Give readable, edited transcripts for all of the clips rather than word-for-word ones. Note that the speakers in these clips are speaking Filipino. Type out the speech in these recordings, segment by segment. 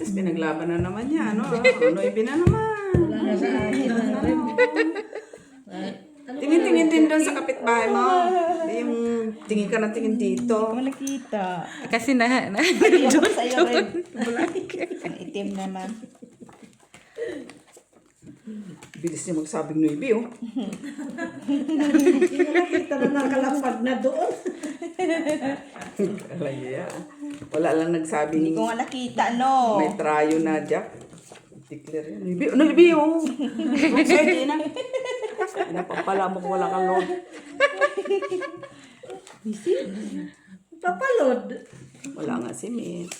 Marites, pinaglaban na naman niya. Ano ibig na naman. Wala na sa akin. Tingin-tingin din doon sa kapitbahay mo. Yung tingin ka na tingin dito. Hindi ko nakita. Kasi na Ayun sa'yo rin. Ang itim naman. Bilis niya magsabing nuibi, oh. Hindi na nakita na nakalapag na doon. Alaya. Wala lang nagsabing Hindi ko nga nakita, no. may trayo na, Jack. Declare yun. Nuibi, nuibi, oh. Sige na. Napapala mo kung wala kang load. Papalod. Wala nga si Miss.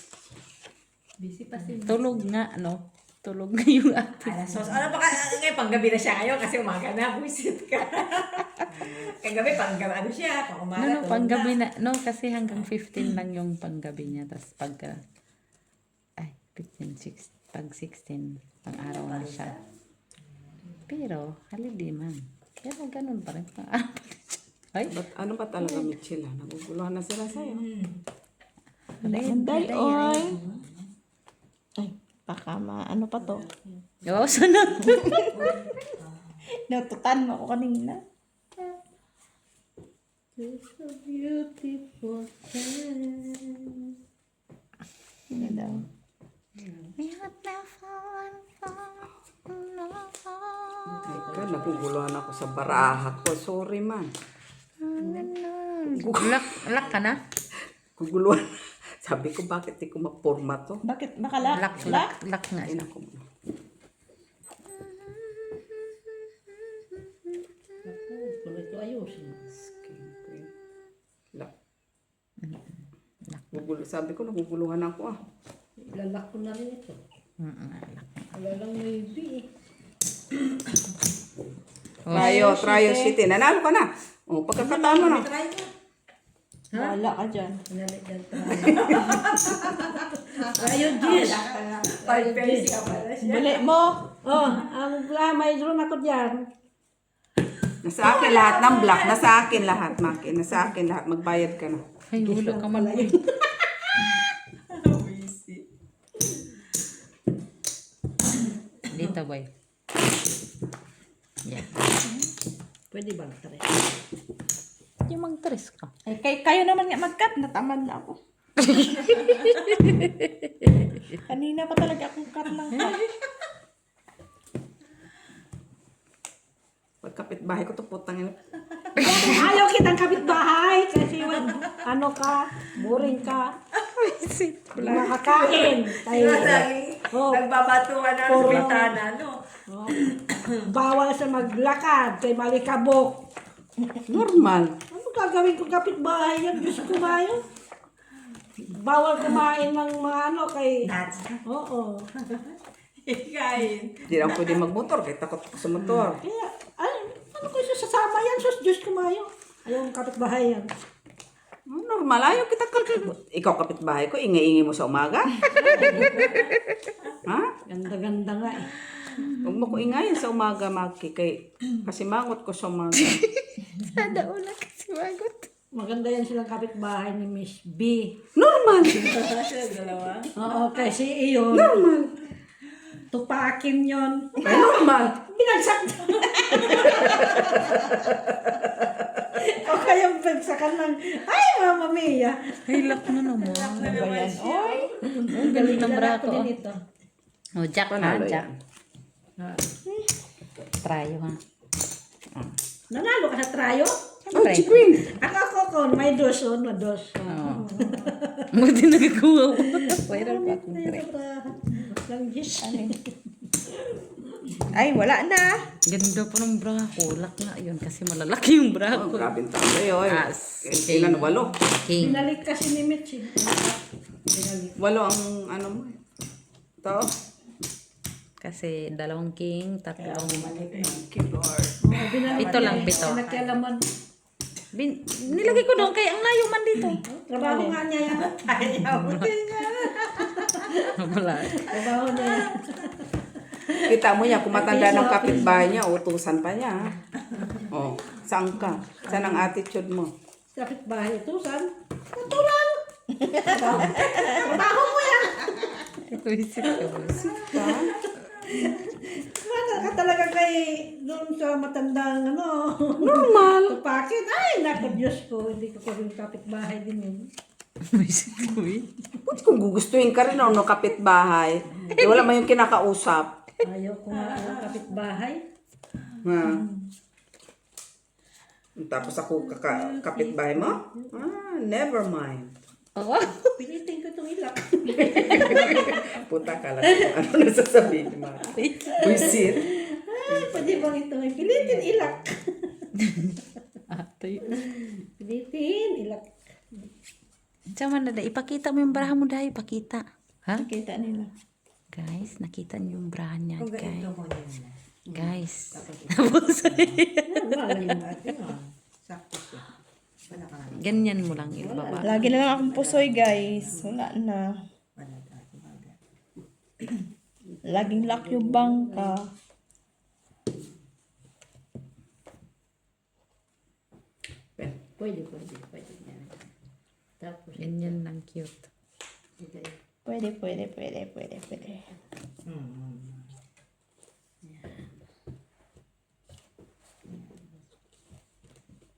tulog nga, no? Tulog nga yung ate. Ano ba ngayon, panggabi na siya ngayon kasi umaga na, buisit ka. Kagabi, panggabi, ano siya, pang umaga, No, tulog panggabi na. na. No, kasi hanggang 15 lang yung panggabi niya. Tapos pagka, 15, 6, pag 16, pang araw na siya. Pero, halili man. Pero ganun pa rin. Pang araw pa rin siya. Ay, Ano ba talaga, Mitchell? Naguguluhan na sila sa'yo. Manday, oy. Ay, baka ano pa to? oh, sunod. Natutan mo ako kanina. It's a beautiful time. Ano daw? Teka, naguguluhan ako sa baraha ko. Sorry, man. Lock ka na? Guguluhan. Sabi ko, bakit di ko maporma to? Bakit? Baka lock? Lock nga Ay, siya. naku. Kung ito ayusin. Skin queen. Lock. Sabi ko, naguguluhan ako, ah. Lalak ko na rin ito. Lock. Wala lang maybe. Tryo City. Nanalo ka na. O, pagkakataon mo na. Try mo. Wala ka dyan. Pinalit yan ayun, Jis. 5 pesos ka pala siya. Bili mo. Oh, may drone ako dyan. Nasa akin lahat ng black. Nasa akin lahat, Maki. Nasa akin lahat. Magbayad ka na. Ay, wala ka man. Dito, boy. Yeah. Pwede ba try? Yung mag-tres ka. Ay, kayo naman nga mag-cut. Natamad na ako. Kanina pa talaga akong cut ng cut. Pagkapit-bahay ko to putang ina. Ayaw kitang kapitbahay kasi ano ka, boring ka. Hindi makakain. Tayo. Oh, Nagbabatuan na sa bintana, no? oh. Bawal sa maglakad kay malikabok. Normal. Ano gagawin ko kapitbahay yan? Diyos ko ba yun? Bawal kumain ng mga ano kay... Nuts. Oo. Ikain. Hindi lang pwede magmotor. Kaya takot ako sa motor. Kaya, ano ko siya sasama yan? Sus, Diyos ko ba yun? Ayaw ang kapitbahay yan. Normal. Ayaw kita ikaw kapitbahay ko. Ingay-ingay mo sa umaga. Ha? Ganda-ganda nga eh. Huwag mo ko ingayin sa umaga, Maki. Kasi mangot ko sa umaga. Sada una kasi magot. Maganda yan silang kapitbahay ni Miss B. Normal. Dalawa. Oo, kasi iyon. Normal. Tupakin yon. Ay, normal. Binagsak na. O kaya bagsakan ng, ay, Mama Mia. Ay, lock na naman. Ano ba yan? Oy. Ang galing ng bra ko. din ito. Oh, Jack ha, Panalo Jack. yan. Tryo ha. Nanalo ka sa trayo? Oh, si Queen. Ako, may dos, na dos. Oo. Buti nagkuha ko. Viral pa akong Ayun, trip. Lang Diyos. Ay, wala na. Ganda po ng bra ko. Lock nga yun kasi malalaki yung bra Oh, ko. grabe ang tao yun. As Ilan? 8? King. Binalik kasi ni Mitch. 8 ang ano mo. Tao. Kasi 2 king, 3. Thank you, Lord. Pito lang, pito. Nakialaman. Nilagay ko doon kaya ang layo man dito. Trabaho nga niya yan. Wala. Trabaho niya yan. Kita mo niya, kung matanda ng kapitbahay niya, utusan pa niya. Oh, saan ka? Saan ang attitude mo? Kapitbahay ito, saan? Ito lang. Trabaho mo yan. Visit ka, buisit. Wala ka talaga kay doon sa matandang ano. Normal. Pakit. Ay, naku, Diyos ko. Hindi ko rin kapitbahay din yun. Visit ka, buisit. Buti kung gugustuhin ka rin no kapitbahay. Wala man yung kinakausap. Ayaw ko nga ang kapitbahay. Ha? Tapos ako kapitbahay mo? Never mind. Oo. Pilitin ko itong ilak. Punta ka lang kung ano nasasabihin ni Mati. Visit. Ay, pwede bang ito? Pilitin ilak. Ate. Pilitin ilak. Sama na dahil. Ipakita mo yung braha mo dahil. Ipakita. Ha? Nakita nila. Guys, nakita niyo yung braha niya, Kung guys. ganito mo niya. Guys. Wala yung ate. Sakto siya. Wala ka nga. Ganyan mo lang ibaba. Lagi na lang akong pusoy, guys. Wala na. Wala tayo. Wala. Laging lock yung bangka. Pwede yan. Tapos, Ganyan lang cute. Pwede.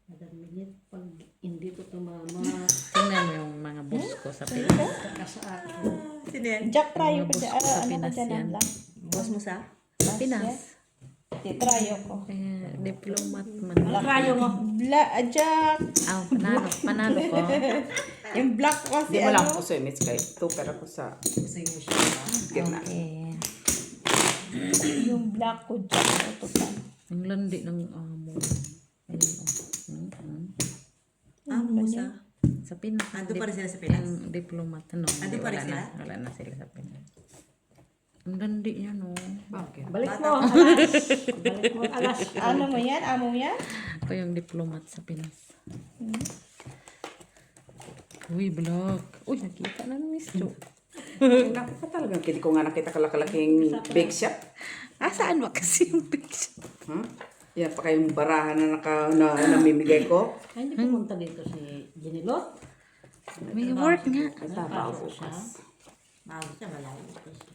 Madam Minit, pag hindi ko tumama, Tingnan mo yung mga boss ko sa Pinas. saka sa akin. Sino yan? Jack, try ko Mga dyan. boss ko sa Ano ko Pinas dyan yan. ang lock? Boss mo sa? Pinas. Try ko. Diplomat man. Rayo mo. Jack. Ah, panalo ko. Yung black ko Di kasi mo lang ano. po sa image kay Tuper ako sa Gusto mo siya. gitna. Okay. Yung black ko Jack. Ito pa. Ang landi ng amo. Ayun, oh. Mo sa? Sa Pinas. Ando pa rin sila sa Pinas? Ang diplomat. Ano? Ando pa rin Wala sila? na. Wala na sila sa Pinas. Ang landi niya, no? Bakit? Balik mo ang alas. Balik mo ang alas. Ano mo yan? Amo mo yan? Ako yung diplomat sa Pinas. Uy, black. Uy, nakita na ng Miss Jo. Naku ka talaga. Hindi ko nga nakita kalakalaking big shot. Ah, saan ba kasi yung picture? Ha? Yan pa kayong barahan na namimigay ko. Ay, hindi pumunta dito si Ginilot. May work nga. Trabaho bukas. Maawa siya, malayo pa siya.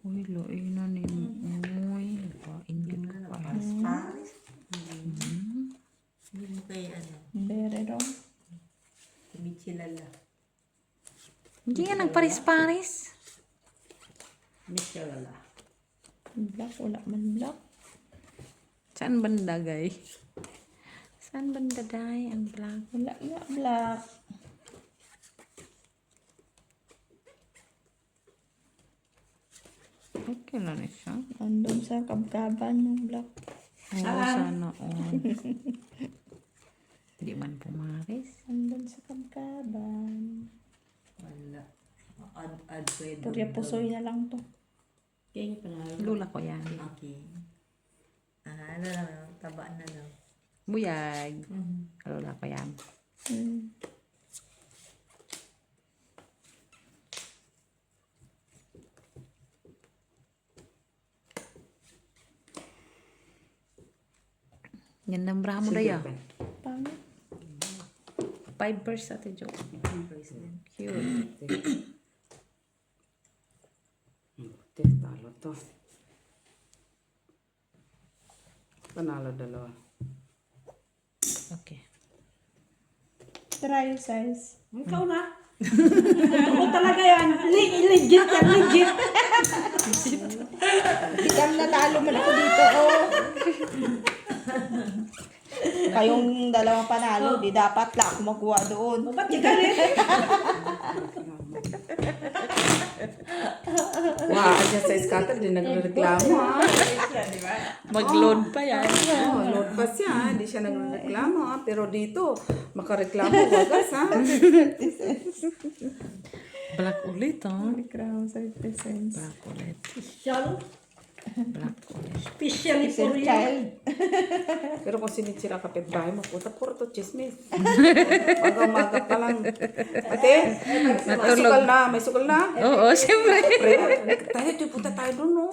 Uy, loy na ni Uy, paingit ko pa. Paris. Hindi mo kay ano, Bere wrong. Michilala. Hindi nga nagparis-paris. Michelle. Black. Wala man black. Saan banda, guy? Saan banda, day? Ang black. Wala nga black. Okay lang na siya. Andun sa kabkaban ng black. Oo, sana all. Hindi man pumaris. Andun sa kabkaban. Wala. Add ko yun. Turya pusoy na lang to. Kaya niya panalo. Lula ko yan. Okay. Ano lang, taba na lang. Buyag. Lula ko yan. Ganda ang bra mo daya. Pangit. 5 Ate Jo. Cute. Talo to. Panalo dalawa. Okay. Try size. Ikaw na. Ako talaga yan. Legit yan, legit. Bigam natalo man ako dito, oh. Kayong dalawang panalo, di dapat lang ako magkuha doon. Ba't di ka rin? Wow, dyan sa scatter din nagreklamo ha. Mag-load pa yan. Oh, load pa siya, hindi siya nagreklamo ha. Pero dito, makareklamo wagas ha. Black ulit, oh. Crown 30 cents. Black ulit. Special. Black ulit. Specially for Sir you. child. Pero kung sinitsira kapitbahay mo, puta, puro to chismis. Maga-maga pa lang. Ate, may sukal na, may sukal na. Oo, siyempre. Tayo, puta tayo doon, no?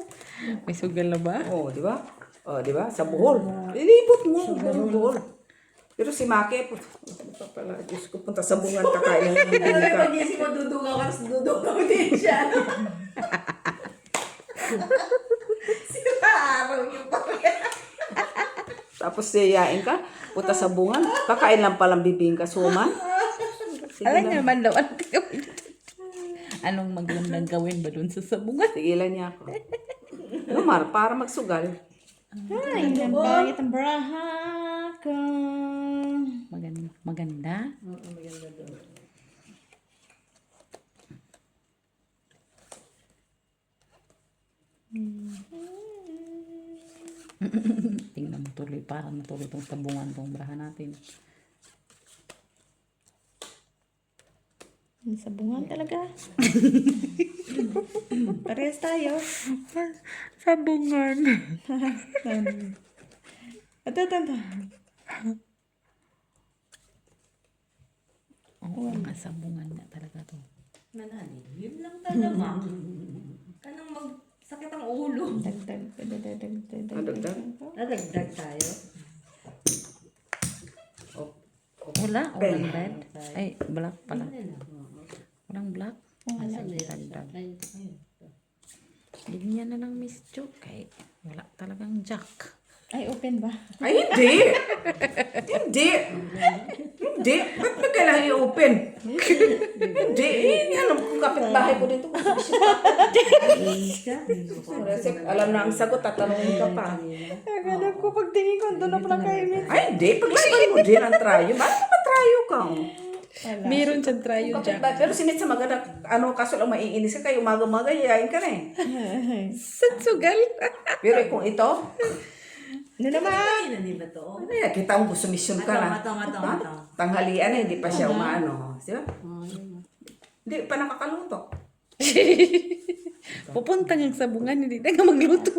May sugal na ba? Oh, di ba? Oh, di ba? Sa Bohol. Ilibot mo, buong Bohol. Pero si Maki, ano pa pala, Diyos ko, punta sa bungan kakain ng Alam mo, bibingka. pag-isip mo, dudugaw ka, tapos dudugaw din siya. Sila araw yung pamilya. Tapos siyayain ka, punta sa bungan, kakain lang palang bibingka, suman. Alam niyo naman daw, anong gawin? Anong magandang gawin ba dun sa sabungan? Tigilan niya ako. Ano Mar, para magsugal. Ay, ang pangit ang braha ko. Maganda? Tingnan mo tuloy, parang natuloy itong sabungan tong braha natin. Ang sabungan talaga. Parehas tayo. Sabungan. Ito. Oo, mga sabungan na talaga to. Manali, yun lang talaga. Kanang magsakit ang ulo. Dagdag. Dagdag? Nadagdag tayo. Walang red. Ay, black pala. Walang black. Dagdag. Ganyan na lang, Miss Jo. Kay wala talagang jack. Ay, open ba? Ay, hindi! Hindi! Ba't mo kailangan i-open? Hindi! Yan ang kapitbahay ko dito. Alam na ang sagot, tatanungin ka pa. Alam ko, pagtingin ko, doon na pala kayo, Miss. Ay, hindi! Paglaban mo din ang trayo. Bakit mo matrayo ka? Meron siyang try yung jack. Kapitbahay. Pero sinit sa maganda, kaso lang maiinis ka kayo, umaga-umaga, yayain ka na eh. Sugal. Pero kung ito, Ano naman? Ay, hindi ba to? ano yan, kita mo sumisyon ka na. Matong. Ha? Tanghalian eh, hindi pa siya umaano. Di ba? Hindi pa nakakaluto. Pupunta ng sabungan, hindi na nga magluto.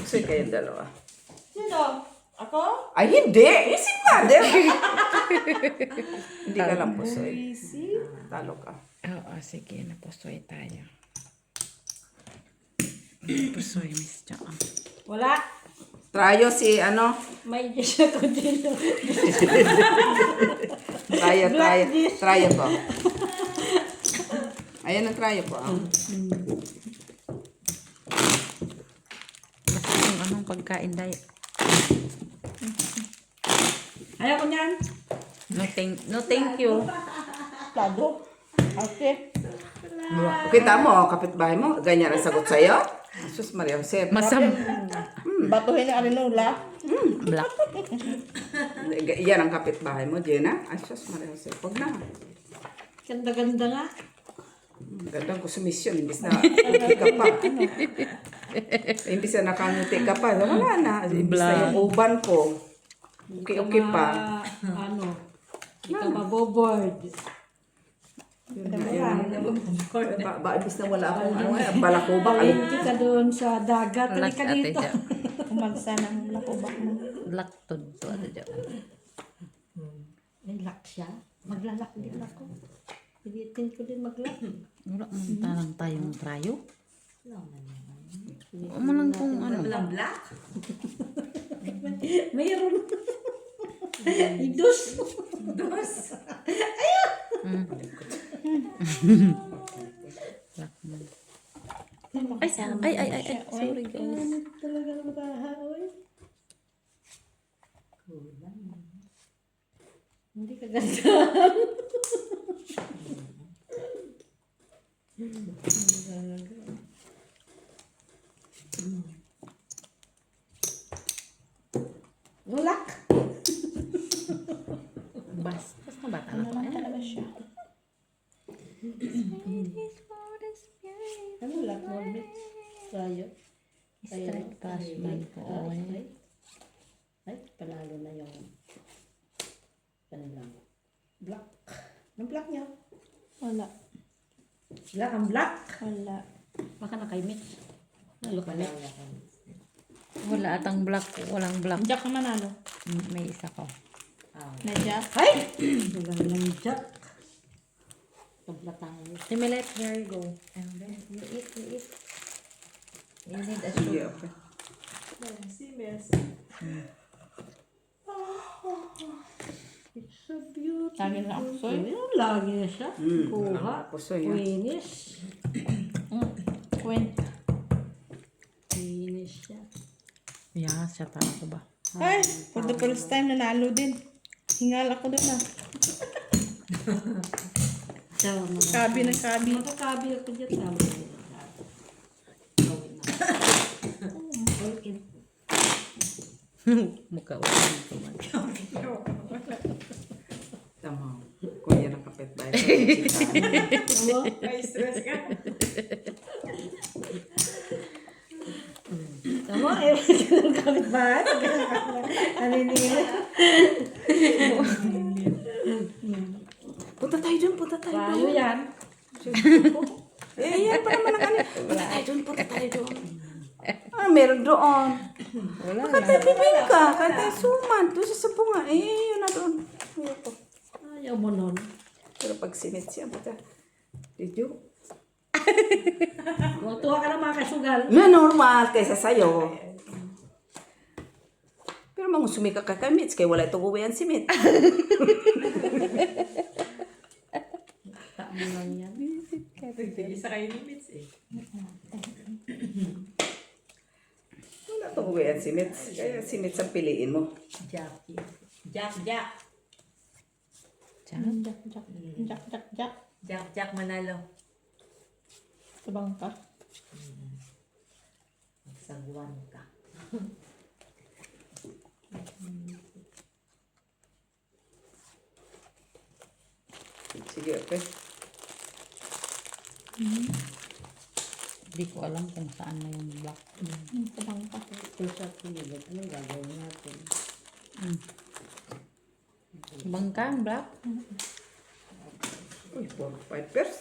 Kasi kayong dalawa. Sino? Ako? Ay, hindi! Isip mother! Hindi ka lang pusoy. Easy. Talo ka. Oo, sige, napusoy tayo. Pusoy, Miss Jo. Wala. Trayo si ano? May siya ko dito. Trayo po. Ayan ang trayo po. Basta kung anong pagkain dahil. Ayaw ko niyan. No thank you. Plado. Okay. Kita mo, kapitbahay mo, ganyan ang sagot sa'yo? Sus Maria Jose. Batuhin yung arinula. Black. Yan ang kapitbahay mo, Jenna. Ay, sus Maria Jose. Huwag na. Ganda-ganda nga. Gandang ko sumisyon, imbis na uki ka pa. Imbis na nakangiti ka pa. Wala na. Imbis na yung uban ko. Uki-uki pa. Ano? Hindi ka maboboard. Imbis na wala akong balakuba. Bawin kita doon sa dagat. Black Halika ate dito. Jo. Umansa ng lakubak mo. Black to ate Jo. May lock siya. Maglalak din ako. Pilitin ko din mag-lock. Wala man talang tayong trayo. Wala lang kung ano. Walang black? Mayroon. Idus. Dos. Black man. Ay. Sorry guys. Talaga matahaoy. Hindi ka ganda. Ulak. Basta na bata na pa. Talaga siya. Ano ulak mo? Tayo. Straight pass man po. Ay, panalo na yung kanilang black. Anong black niya? Wala. Black ang black. Wala. Baka nakaimit. Nalok na. Wala atang black. Walang black. Jack naman ano? May isa ko. Na Jack? Ay! Walang lang jack. Tabla tayo. Timilet, here you go. You eat. You need a Sige, soup. okay. It's a beautiful. Lagi na ako, soy. Ayun, lagi na siya. Kuha. Pusoy, ha? Winis. Queen. Winis siya. Yeah, siya talaga ba? Ay, for the first time nanalo din. Hingal ako doon ah. Sawa mo. Kabi ng kabi. Makakabi ako dyan. Sawa mo. Ulitin. Mukha ulit ko man. Tama. Kung yan ang kapitbahay. May stress ka. Tama, eh. Kapit ba? Naninira. Punta tayo dun, punta tayo dun. Paano yan? Eh, yan pa naman ang ano. Punta tayo dun, punta tayo dun. Ah, meron doon. Wala Kahit na. tayo bibingka, kahit tayo suman. Doon sa sabunga. Eh, yun na doon. Ayoko. Ayaw mo nun. Pero pag simit siya, puta. Did you? Tuwa ka na mga kasugal. Na normal kaysa sa'yo. Pero mga sumika ka kamits, kaya wala itong uwi ang simit. Tama lang yan. Isa kayo limits eh. Wala itong uwi ang simit. Kaya simit ang piliin mo. Jackie. Jack, Jack. Jack, jack, jack, jack, jack, jack. Jack, Jack manalo. Sabang ka. Sagwan ka. Sige, okay. Hindi ko alam kung saan na yung black. Sabang ka. Ito sa pinilip. Anong gagawin natin? Bangkang black? Uy, 4 pipers.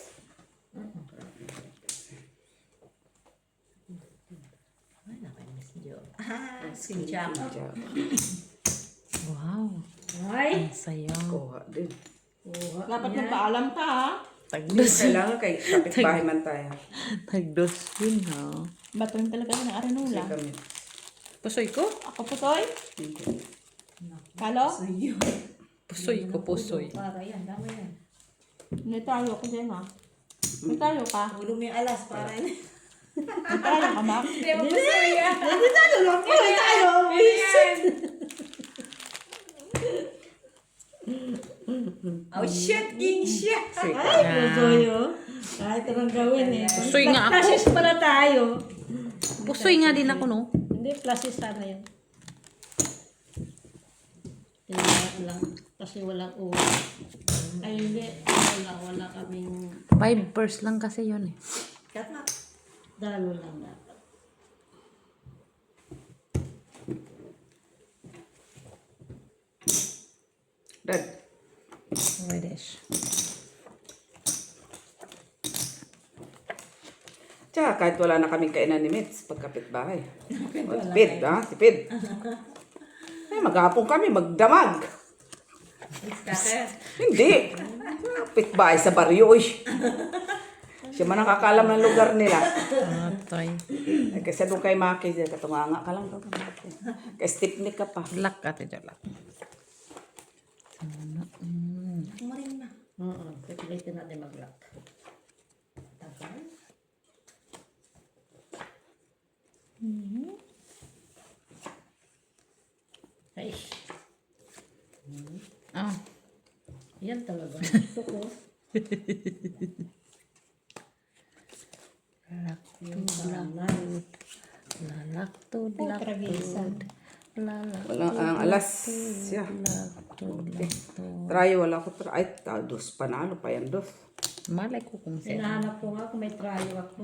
Ay, nakamiss Jo. Ah, si Jack. Wow. Ay! Ang saya. Kuha din. Dapat magpaalam ka ha. Hindi Tagdos. kailangan kay kapitbahay man tayo. Tagdos yun ha. Batuin talaga ng Kasi aranula. kami. Pusoy ko? Ako po, soy. Hindi. Kalo? Pusoy ko, pusoy. Para yan, dama yan. May tayo ko din ha. May tayo ka. Ulo mo yung alas para yan. May tayo ka, Mac. Hindi mo gusto yan. Hindi tayo lang. Hindi tayo. Ganyan. Oh shit, king shit. Ay, pusoyo. Kahit anong gawin eh. Pusoy nga ako. Plasis pala tayo. Pusoy nga din ako, no? Hindi, plasis sana yun. Kailangan lang. Kasi walang uwi. Ay, hindi. Wala kaming 5 purse lang kasi yun eh. Cut na. dalo lang dapat. Dad, Reddish. tsaka kahit wala na kaming kainan ni Mitz, pagkapitbahay. O, tipid, ha? Tipid. Ay, maghapon kami, magdamag. Cutter. Hindi. Pitbahay sa baryo, uy. Siya man nakakalam ng lugar nila. Toy. Ay, kasi doon kay Maki, katunganga ka lang. Kay Stepnik ka pa. Black ate jalak. Kumarin na. Oo, pipilitin natin mag-lock. Tagal. Ay, Ah, yan talaga. Gusto ko. Yung banal. lalaktod, Tragisan. lalaktod, Walang ang alas. Siya. lalaktod. Try, wala ko try. Ay, dos. Panalo pa yan, dos. Malay ko kung sino. Hinahanap ko nga kung may trayo ako.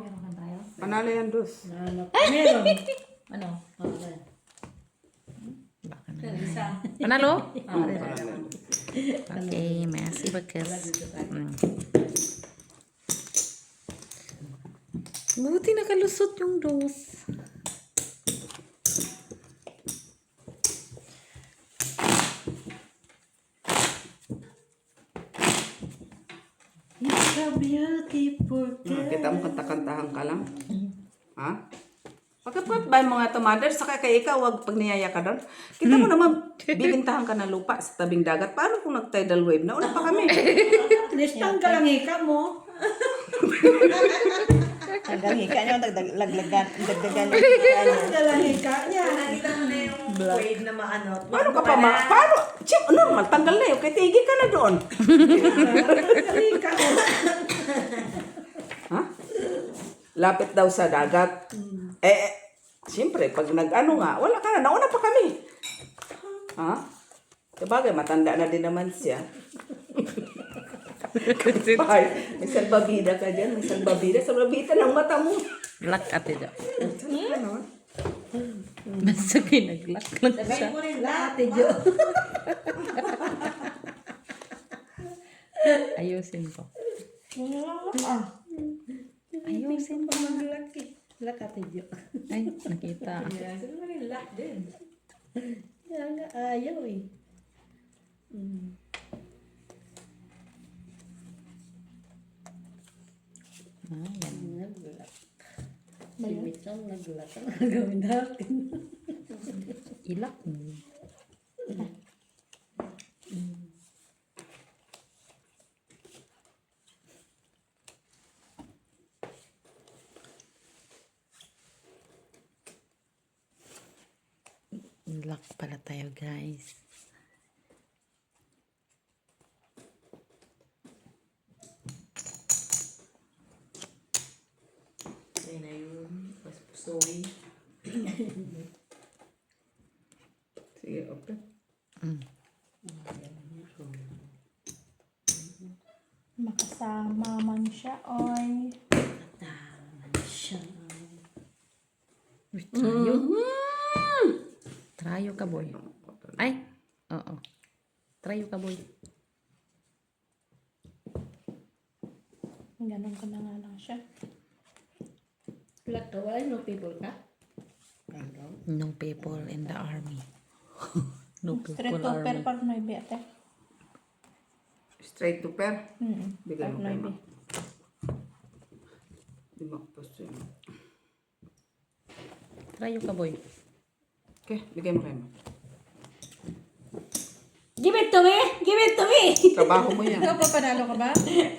Panalo yan, dos. Hinahanap ko. Meron. Ano? Okay. Baka na. Isa. Panalo? Panalo. Okay, merci bakas. Buti nakalusot yung dos. It's a beautiful day. Kita mo kanta-kantahan ka lang. Ha? Pagkapat ba yung mga tomader, saka kay ikaw, wag pag niyaya ka doon. Kita mo naman, bibintahan ka ng lupa sa tabing dagat. Paano kung nag-tidal wave? Nauna pa kami. At least tanggal ang hika mo. Hanggang hika niyo, dagdagan yung hika niyo. Tanggal ang hika niya. Nakita mo na yung wave na maano. Paano ka pa paano? Chip, normal, tanggal na yun. Kaya tigil ka na doon. Tanggal hika mo. Ha? Lapit daw sa dagat. Siyempre, pag nag-ano nga, wala ka na. Nauna pa kami. Ha? Sabagay, matanda na din naman siya. Kapay, may salbabida ka dyan. May salbabida. Salbabida ng mata mo. Black ate daw. Ano? Basta pinag-black lang siya. Sabay mo rin lahat. Ayusin ko. Ayusin ko. Lakati Diyo. Ay, nakita. Sabay mo rin lahat din. Kaya nga ayaw eh. Yan. Naglak. Si Mitchell naglak. Ang gawin natin. Ilak mo. Ilak pala tayo, guys. Ayun na yun. Mas pusoy. Sige, okay. Makasama man siya, oy. Trayo. Trayo ka, boy. Ay, oo. Trayo ka, boy. Ganon ko na nga lang siya. Black ka, wala no people ka? No people in the army. No Straight people to per army. par no ate. Straight to pair. Bigay mo Par kay no Ma. Di mo po siya. Trayo ka, boy. Okay, bigay mo kay Ma. Give it to me! Give it to me! Trabaho mo yan. Ikaw pa panalo ka ba?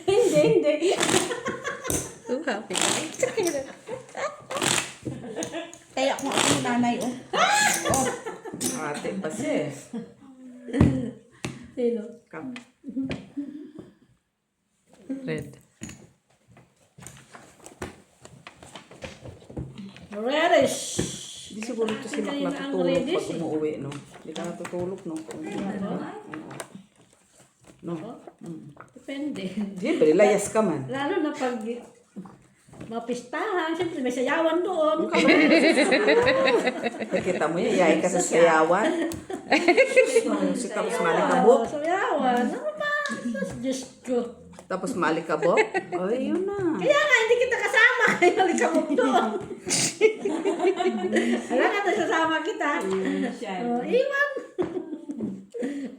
Hindi. So happy ka. Kaya ako ako yung nanay, oh. Oh, Ate pa siya. Sino? Come. Red. Relish! Di siguro ito si Mac Kanina ang natutulog reddish pag umuwi, no? Hindi ka natutulog, no? No? Depende. Siyempre, layas ka man. Lalo na pag mapistahan, siyempre may sayawan doon. Nakita mo yan, yayin ka sa sayawan. Si tapos malikabok. Sayawan. Ano ba? Diyos ko. Tapos malikabok. Ay, yun na. Kaya nga, hindi kita kasama. Halika mo doon. Wala ka na sasama kita. Iwan.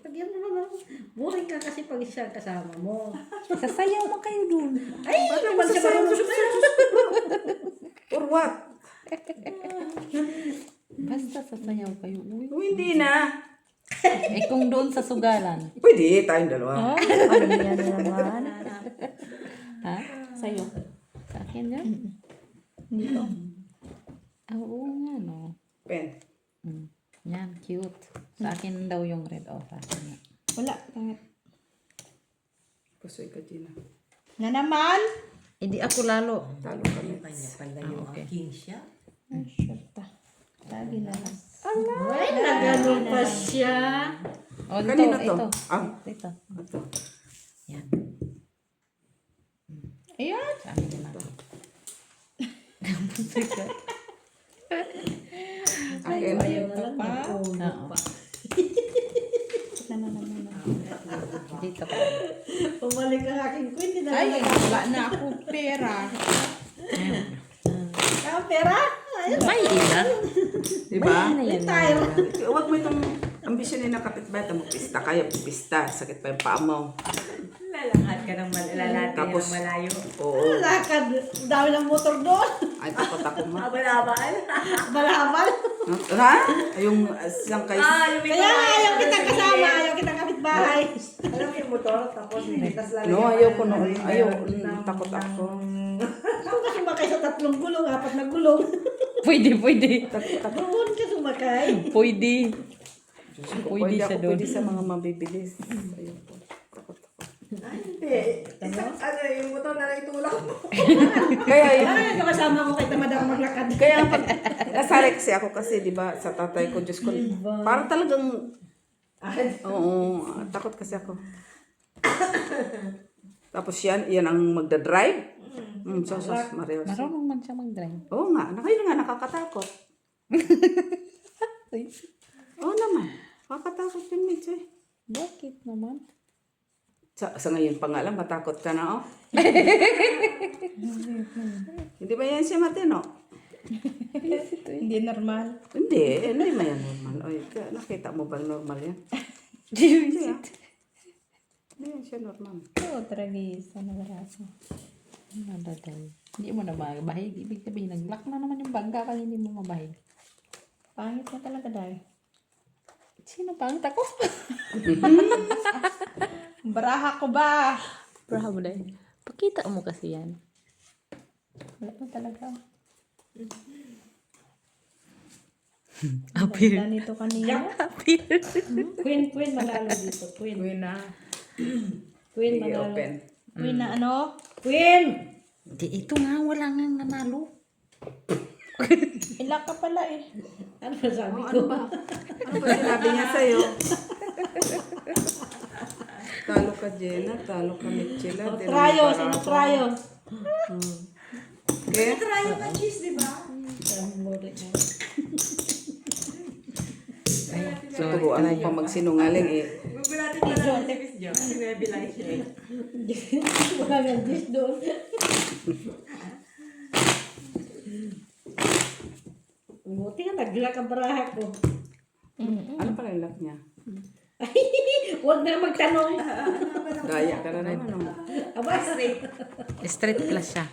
Pag yan naman, boring ka kasi pag siya kasama mo. sasayaw mo kayo dun. Ay, naman siya marunong sumayaw. Or what? Basta sasayaw kayo. Uy. Oh, hindi na. Eh kung doon sa sugalan. Pwede, tayong dalawa. Ano yan naman? Ha? Sa'yo. Sa akin yan? Dito. Ah, oo nga, no. Pen. Yan, cute. Sa akin daw yung red. Oh, sa akin nga. Wala. Kahit. Pasoy ka, Gina. Na naman? Hindi ako lalo. Talo kami. Kanya pala yung okay. king siya. Ay, shit ah. Lagi na lang. Ay, nagano pa siya. Oh, Kanino ito, to? ito. Ah, Ito. ito. Yan. Ayan. Sa akin na. Akin. Ayaw na lang. Pa? Oo. Na naman. Dito ka. Pumalik ang aking queen. Hindi na Ay, lang. wala na ako pera. Ah, pera? Ayun. May ilan? Diba? Ano yan? Tayo. Huwag mo itong ambisyon na kapitbahay. Magpista kayo, pista. Sakit pa yung paa mo. Lalakad ka ng lalati Tapos- ng malayo. Oo. Lakad. Ang dami ng motor doon. Ay, takot ako ma. Abal-abal. Balabal. Ha? Yung isang kay... Yung Kaya nga ayaw kitang kasama. Ayaw kitang kapitbahay. Alam mo yung motor, tapos tas lalagyan No, pa ayaw ng- ko noon. Ayaw, ng- takot ako. Ako ka sumakay sa 3 gulong, 4 na gulong. Pwede. Doon ka sumakay. Pwede. Pwede siya ako doon. pwede sa mga mabibilis. Ayun po. Takot ako. Ay, hindi. Yung motor na itulak mo. Kaya yun. Ay, ito kasama ko kay tamad ako maglakad. Kaya pag nasari kasi ako kasi, di ba, sa tatay ko, Diyos ko, parang talagang, oo, takot kasi ako. Tapos yan ang magdadrive. Sos, Marios. Marunong man siya mag-drive. Oo nga, yun nga, nakakatakot. Oo naman, nakakatakot yun, Mitch, eh. Bakit naman? Sa ngayon pa nga lang, matakot ka na, oh. Hindi ba yan si Martino? Hindi normal. Hindi ba yan normal? Oy, nakita mo ba normal yan? Hindi ah. Hindi yan siya normal. Oo, tragisa na barato. Hindi mo na mabahig. Ibig sabihin, nag-lock na naman yung bangga kaya hindi mo mabahig. Pangit na talaga dahil. Sino pangit ako? Baraha ko ba? Bravo dahil. Pakita mo kasi yan. Wala na talaga. Appear. Ganda nito kanina. Appear. Queen manalo dito. Queen. na. Queen Sige, manalo. open. Uy na ano? Queen! Di, ito nga, wala nga nanalo. Ilak ka pala eh. Ano ba sabi ko? Ano ba? Ano ba sinabi niya sa'yo? Talo ka, Jenna. Talo ka, Mitchela. Trayo, sino trayo? Okay? Try yung cheese, di ba? Turuan mo pa magsinungaling eh. Gugulatin pa lang si Miss Jo. Sinabi lang siya. Wala nga dish doon. Buti nga naglak ang baraha ko. Ano pala yung lock niya? Huwag na magtanong. Gaya ka na naman. Ano? Aba, straight. Straight plus siya.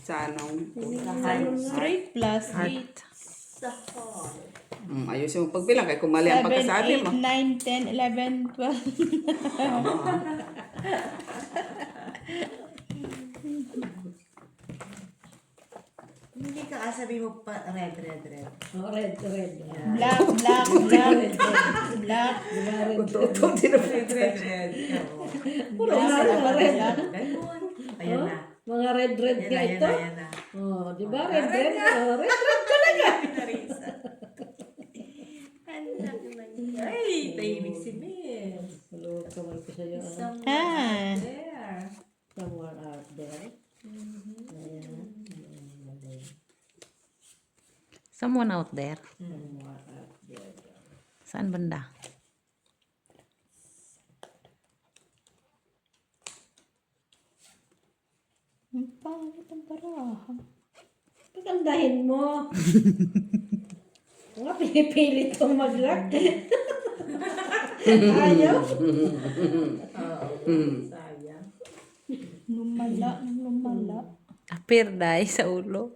Sa anong? Straight plus 8. Heart. Ayusin mo pagbilang. Kaya kung mali ang 7, pagkasabi 8, mo. 9, 10, 11, 12. Hindi ka sabi mo pa red. Oh, red. Black, black, black. Black. Tututong tinapit. Red. Puro mga red. Ganun. Ayan na. Mga red ka ito. Ayan na. Oh, di ba? Red. Oh, red talaga. Narisa. Ay, tahimik si Miss. Hello, kawan ko sa'yo. Ah. There. Someone out there. Someone out there. Saan banda? Ang pangit ang baraha. Pagandahin mo. Mga pinipilit kong mag-lock. Ayaw. Sayang. Lumala. Appear dahil sa ulo.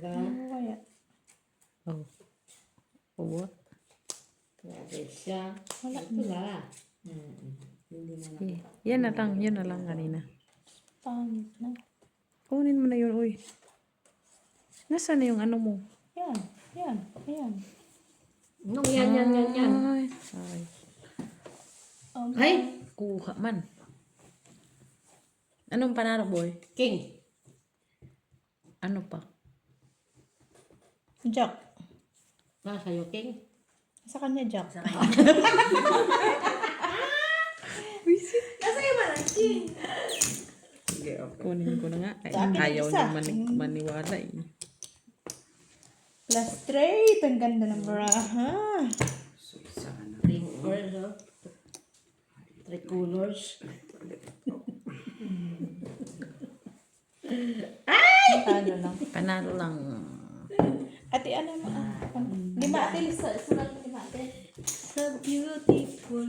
Ano kaya? Oh. Oh, what? Grabe siya. Wala ito na. Eh, yan na lang kanina. Pangit na. Kunin mo na yun, uy. Nasaan na yung ano mo? Yan. Ayan. Nung yan. Ay, sorry. Ay! Kuha man. Anong panalo, boy? King. Ano pa? Jack. Sa'yo, King. Sa kanya, Jack. Nasa iyo man ang king. Sige, okay. Kunin ko na nga. Ay, Sa akin, ayaw isa. niya maniwala eh. Plus straight. Ang ganda ng baraha. Sana. Three colors, oh. 3 colors. Talo lang. Panalo lang. Ate, ano mo? 5 ate, sulat mo 5 ate. So beautiful.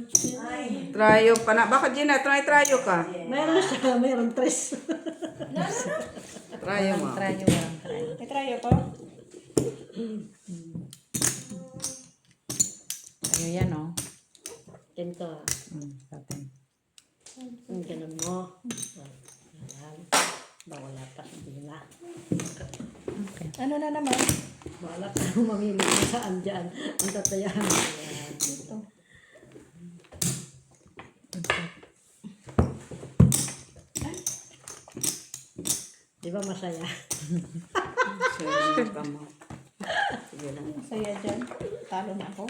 Trayo pa na. Baka Gina, trayo ka. Meron siya, meron tres. Trayo mo. Trayo lang, trayo. May try ako. Trayo yan, oh. Ganito. Satin. Ang ganun mo. Ayan. Bawala pa hindi na. Okay. Ano na naman? Bawala ka nang mamili kung saan dyan. Ang tatayahan. Ayan. Ito. Di ba masaya? Sige lang. Saya dyan. Talo na ako.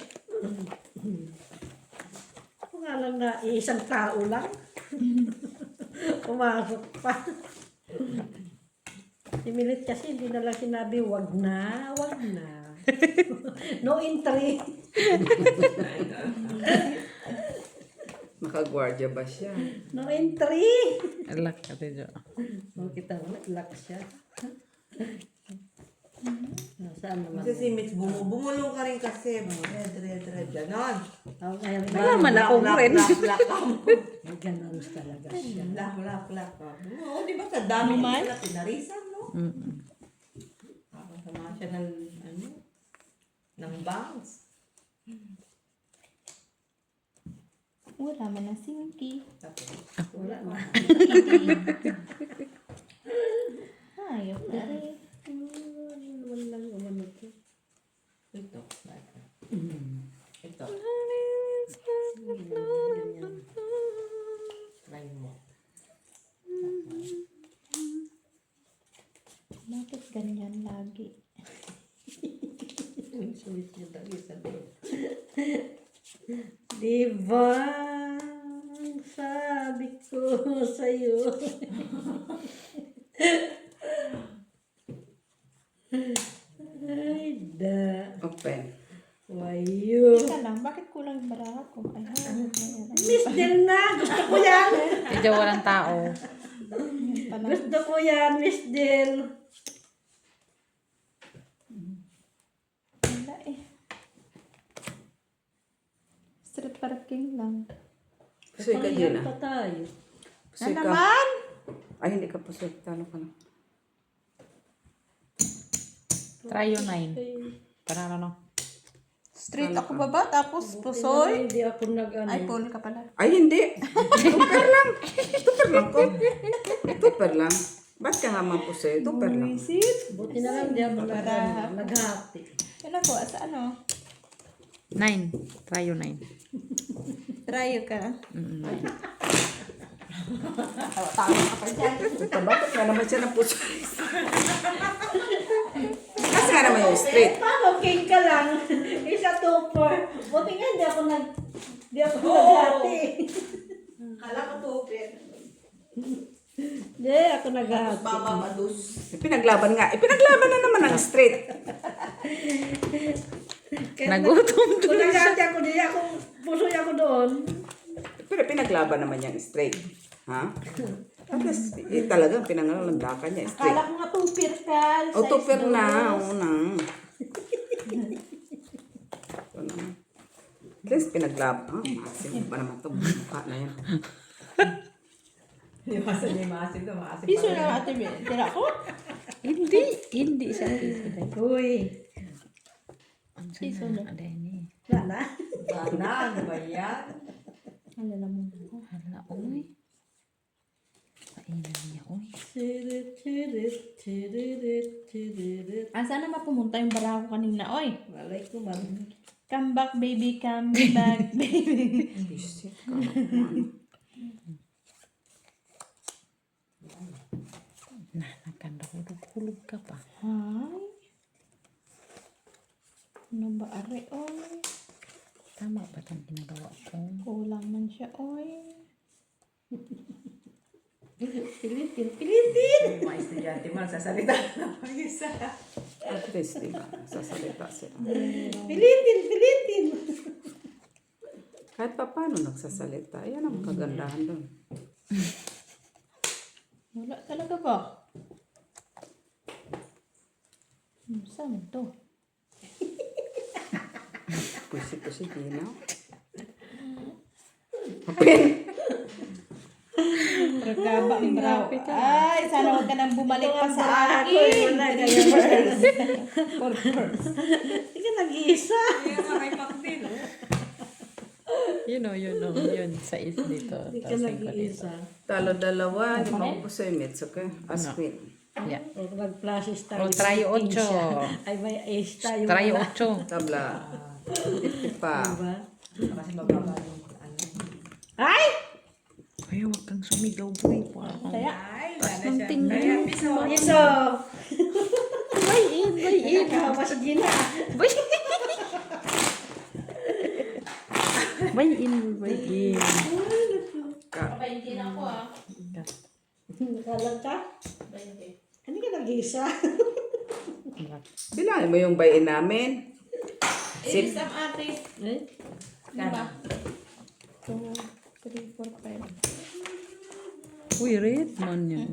Ako nga lang na isang tao lang. Pumasok pa. Si Milit kasi hindi na lang sinabi, wag na, wag na. No entry. Makagwardya ba siya? No entry. Alak ka tayo. Oh, kita mo, lock siya. Saan naman? Kasi Mitch, bumulong ka rin kasi. Red, ganon. Oh, ngayon, Malaman ako rin. Black ka mo. may ganun talaga siya. Black ka. Oo, di ba sa dami Naman? nila pinarisan, no? Mm-mm. Ako sama siya ng, ng bangs. Wala man na sinki. Wala na. Ayok na rin. Walang umano ko. Ito. Ito. Try mo. Bakit ganyan lagi? Ang sulit niya lagi sabihin. Diba? Ang sabi ko sa'yo. Ay, da. Open. Wayo. Teka lang, bakit kulang yung baraha ko? Ay, Miss Del na! Gusto ko yan! Medyo walang tao. Gusto ko yan, Miss Del. wala eh. Street parking lang. Pusoy ka, Gina. Pa tayo. Pusoy Na ka. naman? Ay, hindi ka pusoy. Talo ka na. Trayo 9. Para ano? Street ako baba, tapos pusoy. Hindi ako nag-ano. Ay, pole ka pala. Ay, hindi. Tupper lang. Tupper lang ko. Tupper lang. Ba't ka nga mapusoy? Tupper lang. Visit? Buti na lang di ako naghati. Yan ako, sa ano? 9. Trayo 9. Try ka. Tama ka pa dyan. Ito, bakit nga naman siya ng pusoy? Kasi nga naman yung straight. Paano king ka lang? Isa tupper. Buti nga di ako naghati. Kala ko tupin. Di ako naghati. Baba madus. Pinaglaban nga. Pinaglaban na naman ang straight. Nagutom Kung naghati ako, di ako, pusoy ako doon. Pero pinaglaban naman yung straight. Ha? Tapos, talagang pinangalandakan niya straight. Kala ko nga tupir ka. O, tupper na. Oo na. Ito na. At least pinaglaban. Masim pa naman ito. Mukha na yan. Di masim to, maasim Piso na ate Ben. Tira ko? Hindi siya piso. Uy. Piso na. Ada ini. Wala. Sana, ano ba yan? Ano naman ako? Hala, uy. Mainan niya, uy. Saan naman pumunta yung baraha ko kanina? Oy, Walay ko man. come back baby, come back baby. Visit ka. Ano? Nakanda hulog ka pa. Hi. Ano ba are? Oy, Tama ba itong ginagawa ko? kulang man siya. Oy. Pilitin. Mga estudyante mo, nagsasalita na mag-isa. At least, diba? Sasalita sila. Pilitin. Kahit pa paano nagsasalita. Yan ang kagandahan doon. Wala talaga ba? Saan to? Pusi-pusi, ginaw. Pin. Pagkaba, bro. Ay, sana huwag ka nang bumalik pa sa akin. Wala, kaya Hindi ka nag-iisa. Kaya nga kay Pakdin, oh. Yun. Sa is dito. Hindi ka Tapos 5 dito. nag-iisa. Talo dalawa, 5 po sa Mitsuki. As queen. Yeah. O mag-flashes tayo. O, try King 8. siya. Ay, may ace tayo. Try wala. 8. Tabla. 50 pa. Diba? Kasi mababa yung ano. Ay! Ay, huwag kang sumigaw, boy. Parang Ay, wala na siya. something Kaya new. piso. Iso! Buy in. Nakahawas gina. Buy in. Nakalang ka? Hindi ka nag-iisa. Bilangin mo yung buy-in namin. Sip. Eh? Kano? 2, 3, 4, 5. Uy, red man yan.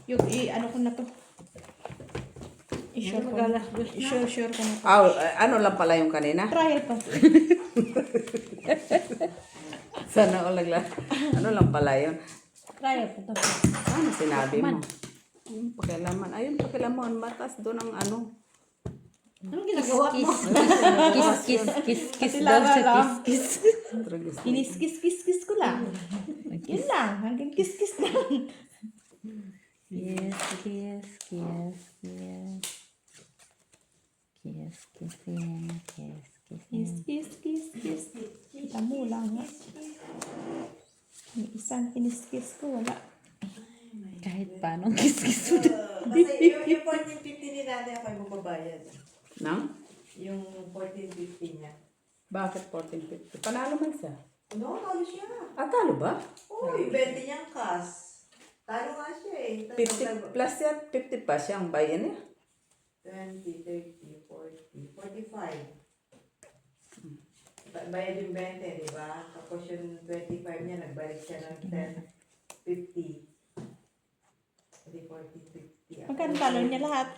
Yung, ano ko na to? I-sure ko na. I-sure ko na. Ano lang pala yung kanina? Trial pa. Sana all nagla. Ano lang pala yun? Trial pa to. Ano sinabi mo? Yung pakialaman. Ayun, pakialaman. Matas doon ang ano. Anong ginagawa mo? Kiss daw siya, kiss. Tragis. Kinis-kiss ko lang. Yun lang. Hanggang kiss lang. Kiss. Kissing. Kiss. Kita mo lang. Yung isang kinis-kiss ko, wala. Kahit paano kiss mo na. Kasi yung 1450 ni nanay ako yung magbabayad. Nang? Yung 1450 niya. Bakit 1450? Panalo man siya. No, talo siya. Talo ba? Oo, yung 20 niyang cash. Talo nga siya eh. Tapos 50 plus yan. 50 pa siya ang buy-in niya. 20, 30, 40, 45. Bayad yung 20, di ba? Tapos yung 25 niya, nagbalik siya ng 10, 50. Hindi, 40, 50. Magkano talo niya lahat?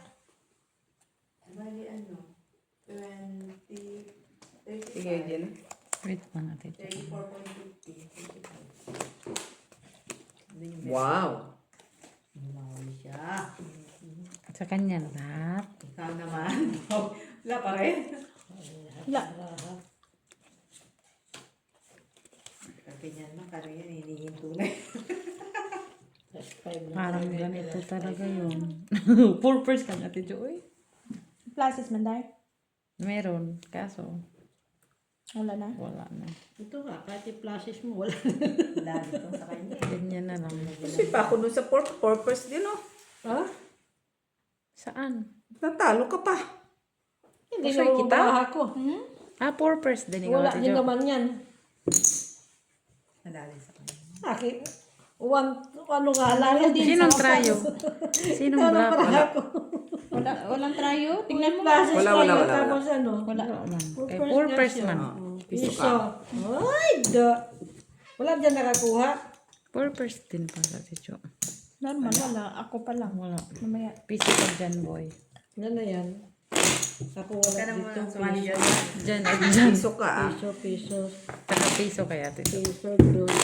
Bali ano? 20, 35, Sige, Jen. Wait pa natin. 34.50. Wow. Mahal siya. Sa kanya lahat. Ikaw naman. Wala pa rin. Wala. Ganyan na, parang yan, hinihingi tunay. Parang ganito talaga yun. Purpose ka natin, Joy. Classes man dahil? Meron, kaso Wala na. wala na. Ito nga, kahit yung flashes mo, wala. Wala dito sa kanya. Ganyan na lang. Kasi pa ako dun sa purpose din, oh. Ha? Saan? Natalo ka pa. Hindi Kasi naman kita? kita? Ako. Purpose din ikaw, Wala Ate din Jo. naman yan. Nadali sa kanya. Akin. Ano nga lang. Sinong trayo? Sinong black? Walang trayo? Tingnan mo. Flashes Wala, tayo, wala, wala, tapos ano? Wala man. Kay Purpose purpose nga siya. man. Piso Piso. ka. Ay, wala dyan nakakuha. Purpose din pa, Ate Jo. Normal, wala. Ako pa lang. Wala. Mamaya. Piso ka dyan, boy. Yan na yan. Ako wala Kaya naman, dito. sumali Piso, dyan. Dyan at dyan. Piso ka, ah. piso. Taka piso kaya, Ate Jo. Piso, dos.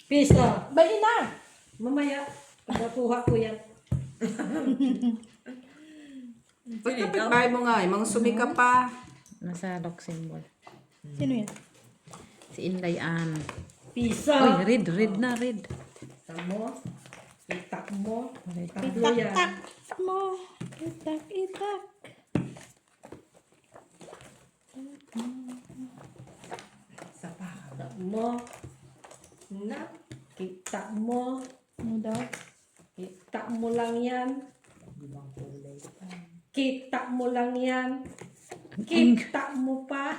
Piso. Bali na! Mamaya, pagkakuha ko yan. Pagkapit bahay mo nga, mga sumika pa. Nasa lock symbol. Sino yan? Si Inday Ann. Piso. Uy, red na, red. Tamo. Itak mo. Red. Tatlo yan. Itak mo. Itak. Itak mo. Na. Kita mo. Ano daw? Kita mo lang yan. Kita mo lang yan. Kita mo pa.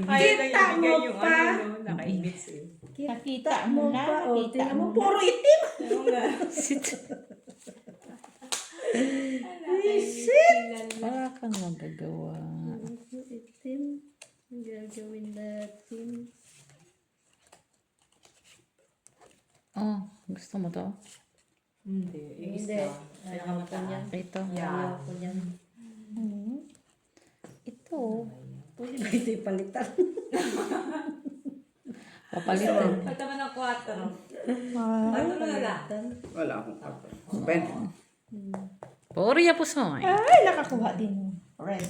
Kita mo pa. Naka-imits eh. Nakita mo na. O, Nakita tingnan mo mo. na. Puro itim. Oo nga. Wala kang magagawa. Itim. Ang gagawin natin. Oh, gusto mo to? Hindi. Yung Hindi. isa. Ayaw ko niyan. Ito. Yeah. Ayaw ko niyan. Ito. Pwede ba ito ipalitan? Papalitan. Pagka man ng 4. Ah, Ano na lang? Wala akong kapal. Ben. Poriya po soy. ay, nakakuha din. Red.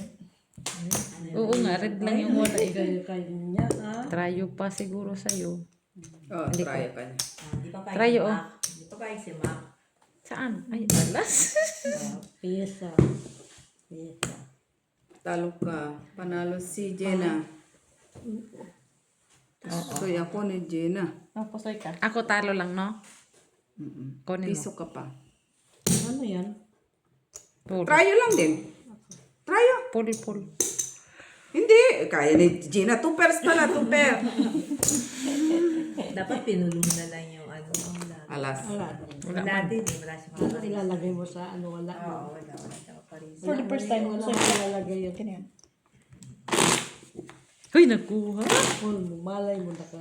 Oo nga, red lang yung wala eh. Kayo niya, ha? Trayo pa siguro sa'yo. Oh, try ka niya. Di pa pa Try si oh. Mac. Di pa pa si Mac. Saan? Ay, alas. Piyesa. Piyesa. Talo ka. Panalo si Jenna. So, ako ni Jenna. Napusoy ka. Ako talo lang, no? Kunin mo. Piso ka pa. Ano yan? Pull. Tryo lang din. Tryo. Pull. Hindi. Kaya ni Jenna. 2 pairs pala. 2 pair. Dapat pinulong na lang yung ano. Wala. Alas. Wala. Wala din. Wala siya Ano makaparin. ilalagay mo sa ano? Wala. Oo, wala. Wala siya makaparin. For the first time, Wala gusto mo ko ilalagay yun. ganyan. Huy, nakuha. Malay mo na ka.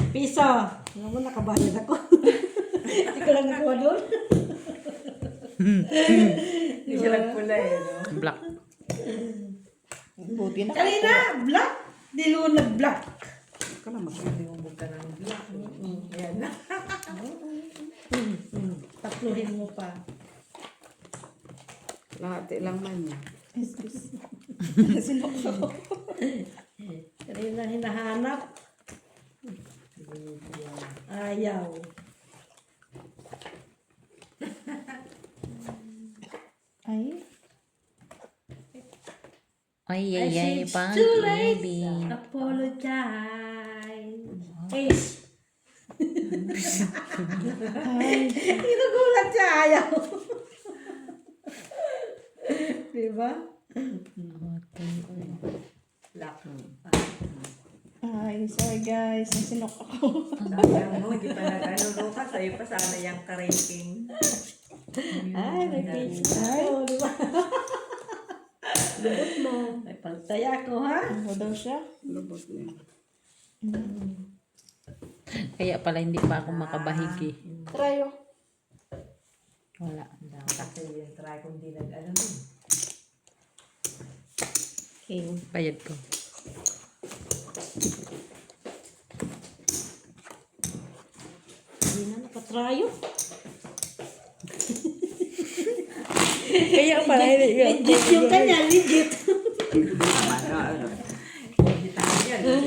Piso! Ano mo, nakabayad ako. Hindi ko lang nakuha doon. Hindi siya nagpula eh, no? Black. Buti na. Kanina, black. Di mo nag-black. Ka na mag- Lumubog ka ng black. Yan na. Tatluhin mo pa. Lahati lang man niya. Kanina hinahanap. Ayaw. Ay, Ay, It's pang too late. ibig. Apologize. Ace. Inugulat siya, ayaw. Diba? Black. ay, sorry guys. Nasinok ako. Sayang mo, hindi pa nag-ano, Lucas. Sa'yo pa sana yung ka-rating. Ay, may page na ako, diba? Lubot mo. May pagtaya ko, ha? Ano daw siya? Lubot niya. Kaya pala hindi pa ako makabahig eh. Tryo. Wala. Kasi yung try kung di nag-ano nun. King. Bayad ko. Hindi na nakatrayo. Kaya pala, Legit yung kanya, legit. Ano.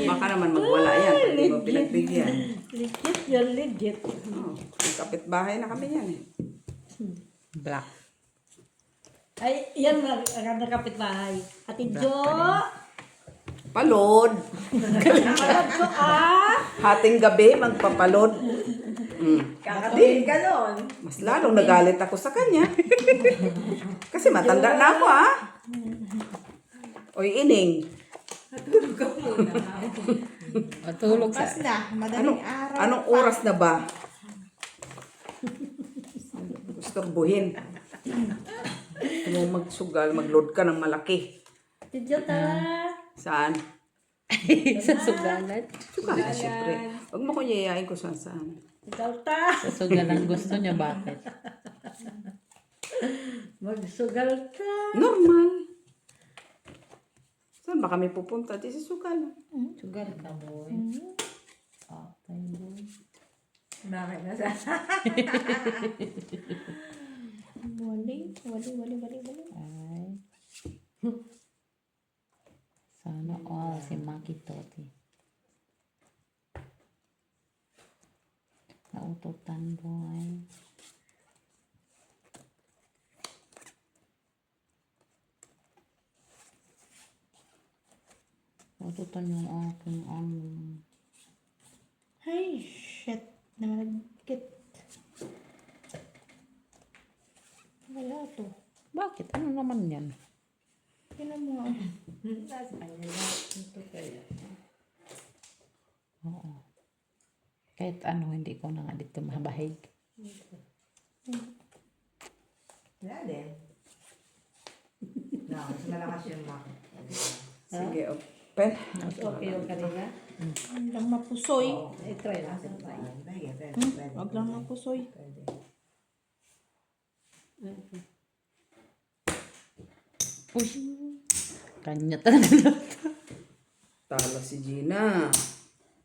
Baka naman magwala yan. Pag di mo pinagbigyan. Legit yan, legit. Oh, may kapitbahay na kami yan eh. Black. Ay, yan na, ang nakapitbahay. Ate Jo! Palod. Alam ko, Hating gabi, magpapalod. Kakatingin ka nun. Mas lalong nagalit ako sa kanya. Kasi matanda na ako Oy, ining. Natulog ka muna. Matulog sa... Pas na. Madaling araw. Anong oras na ba? Gusto buhin. Gusto mo magsugal, mag-load ka ng malaki. Ate Jo, tara. Saan? sa sugalan. Sugal, syempre. Huwag mo ko yayain ko saan. Ikaw ta. Sa sugalan gusto niya, bakit? Magsugal ka. Normal. Saan ba kami pupunta? Di sa sugal. Sugal ka mo. Okay, boy. Bakit na sa... Wali. Ay. Sana all si Maki Toti. Naututan, boy. Naututan yung aking Ay, shit. Namalagkit. Wala to. Bakit? Ano naman yan? Tingnan mo. Nasa kanya lahat. Ito kaya. Oo. Kahit ano, hindi ko na nga dito mabahig. Wala din. No, mas malakas yung Mac. Sige, open. Okay yung kanina. Huwag lang mapusoy. I-try na. Huwag lang mapusoy. Uy! Kanya talaga. Talo si Gina.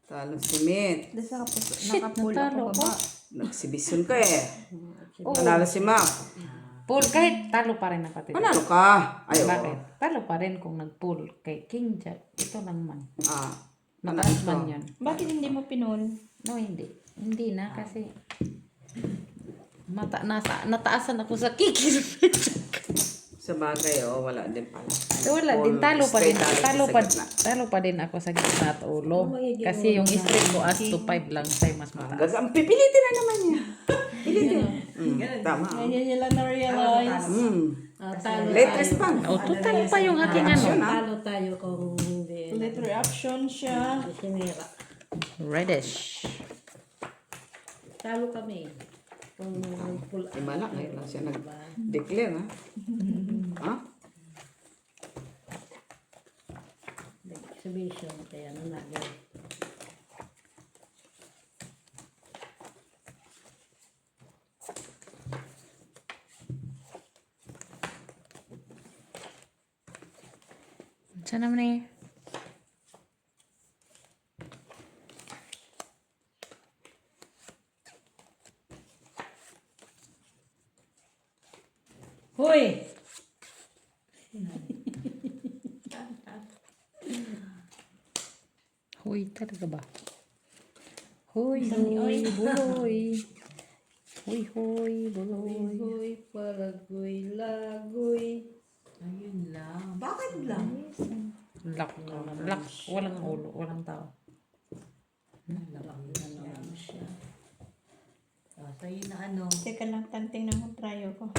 Talo si Mit. Dahil sa kapuso, Shit, nakapula natalo ako baba. Nagsibisyon ka eh. Manalo si Mac. Pool, kahit talo pa rin ang patid. Manalo ka. Ay, oo. Bakit? Talo pa rin kung nag-pool kay King Jack. Ito lang man. Ano Mataas ito? man yun. Bakit hindi mo pinul? No, hindi. Hindi na kasi nataasan ako sa kikil. Sa bagay, wala din pala. Wala din. Full Talo pa din. straight Talo pa din ako sa gitna at ulo. Kasi yung straight ko as to 5 lang tayo mas mataas. Pipilitin na naman niya. Pilitin. Tama. Ngayon nyo lang na-realize. Talo Late tayo. response. Total pa yung aking ano. Talo tayo kung hindi. Late reaction siya. Sinira. Reddish. Talo kami. Kung full Imala, ngayon lang siya nag-declare, ha? Ha? exhibition, kaya nanalo. Saan naman eh? Hoy! Hoy, talaga ba? Hoy, hoy, buloy. Hoy, hoy, buloy. Hoy, palagoy, lagoy. Bakit lang? Lock. Lock. Walang ulo. Walang tao. Sa'yo na ano? Teka lang, tanting na trayo ko.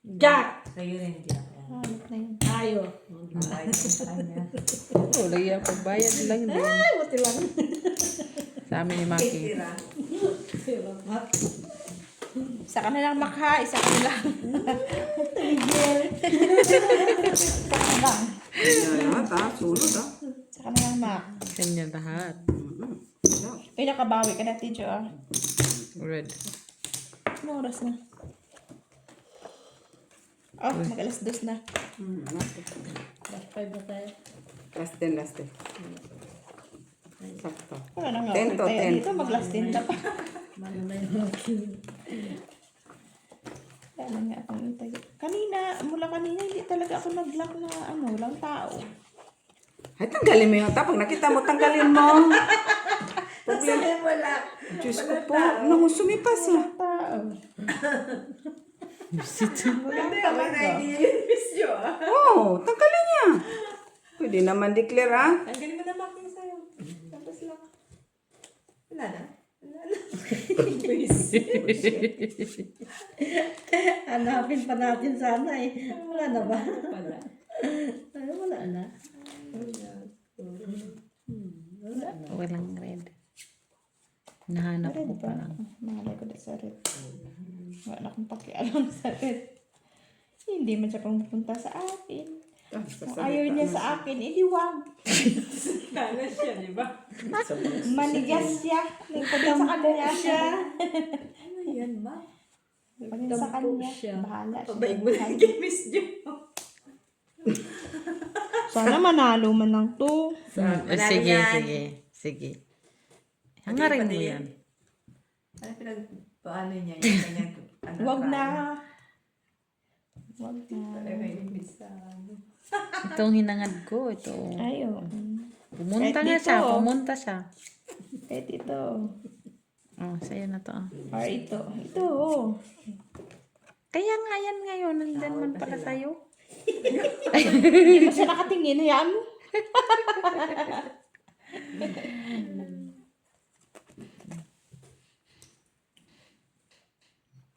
Jack! Sa'yo rin, Jack. Hanap na yun. Tayo. Wala yan. Pagbayad lang din. Ay, buti lang. Sa amin ni Maki. Isa ka na lang makha, isa ka na lang. Yan lahat, ha? Sulod, ha? Isa ka na lang mak. Kanya lahat. Ay, nakabawi ka na, teacher. Red. Ano oras na? Oh, mag-alas 2 na. Last 5 na tayo. Last 10, last 10. Sakto. Wala na nga. 10 to tayo 10. dito, mag-last 10 na pa. Mano na yung aking. Wala nga akong tayo. Mula kanina, hindi talaga ako nag-lock na lang tao. Ay, tanggalin mo yung tapos nakita mo, tanggalin mo. Sa'yo wala. Diyos ko po, nung sumipas, ha? Tao. Maganda naman na idea yung video, ah. Oo, tanggalin niya. Pwede naman declare, ha? Ang galing mo na makin sa'yo. Tapos lang. Wala na. Hanapin pa natin sana eh. Wala na ba? Wala. Ay, wala na. Walang red. Nahanap ko pa lang. Mahalay ko na sa red. Wala na akong pakialam sa red. Hindi man siya pumunta sa akin. Kung ayaw niya sa akin, edi wag. Kala siya, di ba? Manigas siya. Pagka sa kanya siya. Ano yan, ma? Pagka sa kanya, bahala siya. Pabayag mo na yung miss niyo. Sana manalo man ng 2. Sige, sige. Sige. Hangarin mo yan. Ano paano niya? Yung kanyang, ano, Wag paano? na. Wag na. Talaga yung miss sa Itong hinangad ko. Ito. Ayo. Pumunta Kahit nga siya. dito. Pumunta siya. Kahit ito. Oh, sa'yo na to. Or ito. Ito. Oh. Kaya nga yan ngayon. Nandun man pala sa'yo. Hindi mo siya nakatingin. Hayaan mo.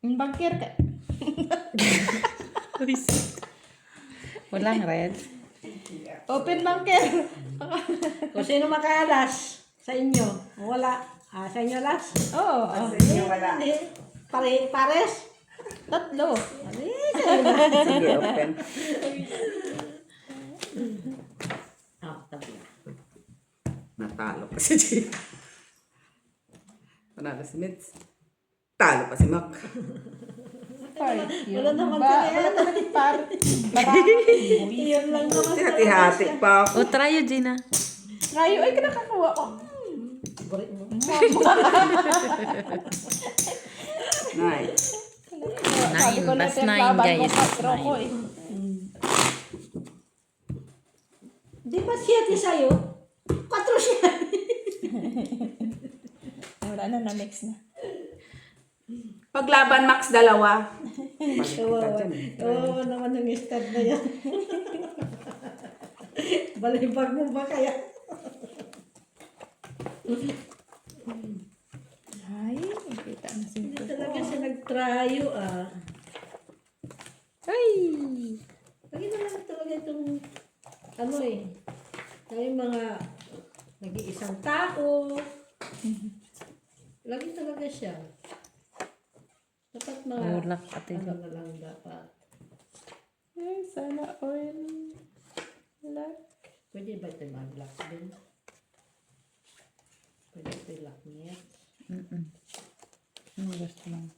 Yung bangker ka. Walang red. Open bangker. Kung sino makaalas sa inyo, wala. Sa inyo last? Oo. Sa inyo wala. Hindi. Pares? Tatlo. Sige, open. Tabi. Natalo pa si Gina. Panalo si Mitz. Talo pa si Mac. part yun. Wala naman Ba, talaga. wala talagang part. Marami. Iyon lang naman. Hati-hati pa ako. O, try yun, Gina. Rayo, ay kinakakuha ko. Balik mo. Nice. Sabi ko na That's yung nine, laban ko, guys. patro ko eh. Di ba 7 sa'yo? 4 siya. Wala na, na-mix na. Paglaban, Max, dalawa. Oo naman yung stud na yan. Balibag mo ba kaya? Ay, nakita na si Hindi talaga siya nag-tryo ah. Ay! Lagi naman talaga itong ano eh. Yung mga nag-iisang tao. Lagi talaga siya. Dapat mga Ulak, ate. ano na lang dapat. Ay, sana oil. Luck. Pwede ba ito mag-lock din? Pwede ito i-lock niya. Gusto lang.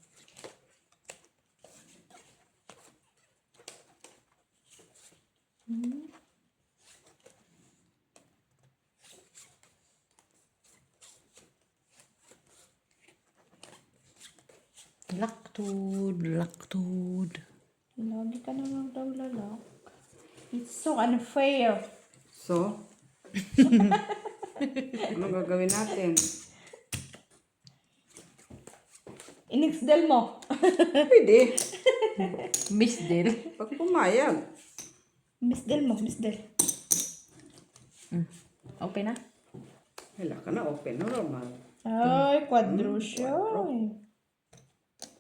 Laktod. Lagi ka naman daw lalak. It's so unfair. So, anong gagawin natin? Inixdel mo. Pwede. Miss Del. Pag pumayag. Misdel mo, misdel. Okay na? Wala ka na, open, normal. Ay, quadro siya.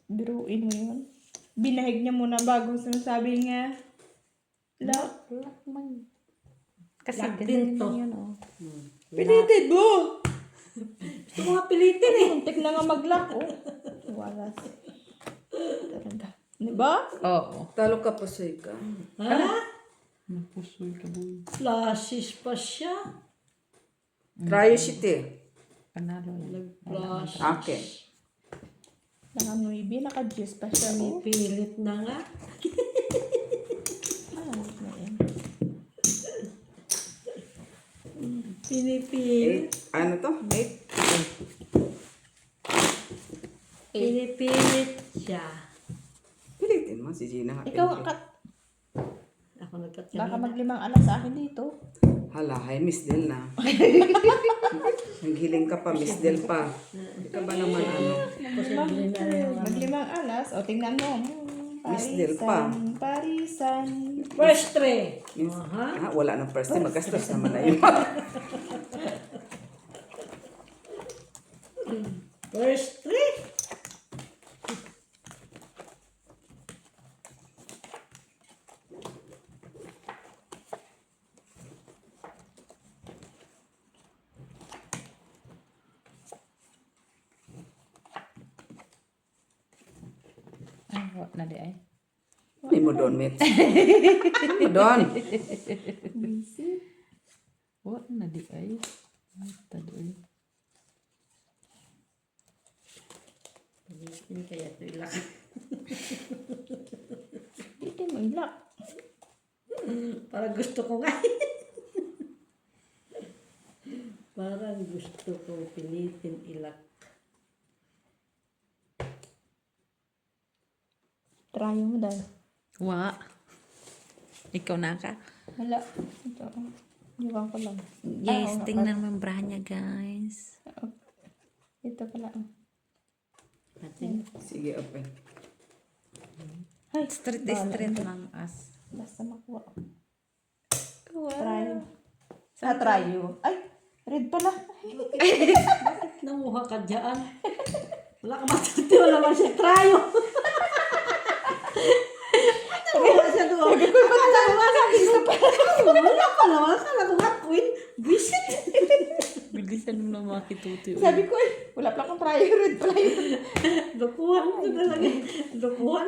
Biruin mo yun. Binahig niya muna bago sinasabi nga. Lock. Lock man. Kasi Lock ganun din to. yun, oh. Pilitin mo! Gusto mo nga pilitin eh. Muntik na nga mag-lock, oh. Wala. Talaga. Diba? Oo. Talo ka, pusoy ka. Ha? Napusoy ka, boy. Flashes pa siya. Try shit eh. Panalo yan. Nag-flash. Akin. Naka-nuibi, naka-juice pa siya, oh. Pilit na nga. Ayos na yan. Pinipilit. Ano to? 8? Pinipilit siya. Pilitin mo si Gina. nga, Ikaw, pilitin. kat, Ako nagkat baka maglimang alas sa akin dito. Hala, hay, Miss Del na. Naghiling ka pa, Miss Del pa. Hindi ka ba naman ano? Maglimang alas. O, tingnan mo. Miss Del pa. Parisan. First tray. Miss, Aha. wala nang first time, magastos naman na yun. First tray. Ay, wala na di ay. Hindi mo doon, Mitch. Hindi mo doon. Wala na di ay. Tadoy. Pilitin kaya ito ilang. Hindi mo ilak. Parang gusto ko nga. Parang gusto ko pilitin ilak. Try mo dahil. Wa. Ikaw na ka. Wala. Ito. Iwan ko lang. Yes, Ah, oo, tingnan mo yung bra niya, guys. Ito pala. Oh. Sige, open. Ay, Straight lang as. basta makuha. Wow. Try. Try you. Ay, red pala. Nanguha ka dyan. Wala ka matuti. Wala man siya trayo. Nanguha siya doon. Akala ko nga sabi ko pa. Wala pala. Akala ko nga queen. Visit. Bilisan mo lang makituto. Sabi ko eh, wala pala akong try. Red pala yun. Lukuhan ko talaga. Lukuhan.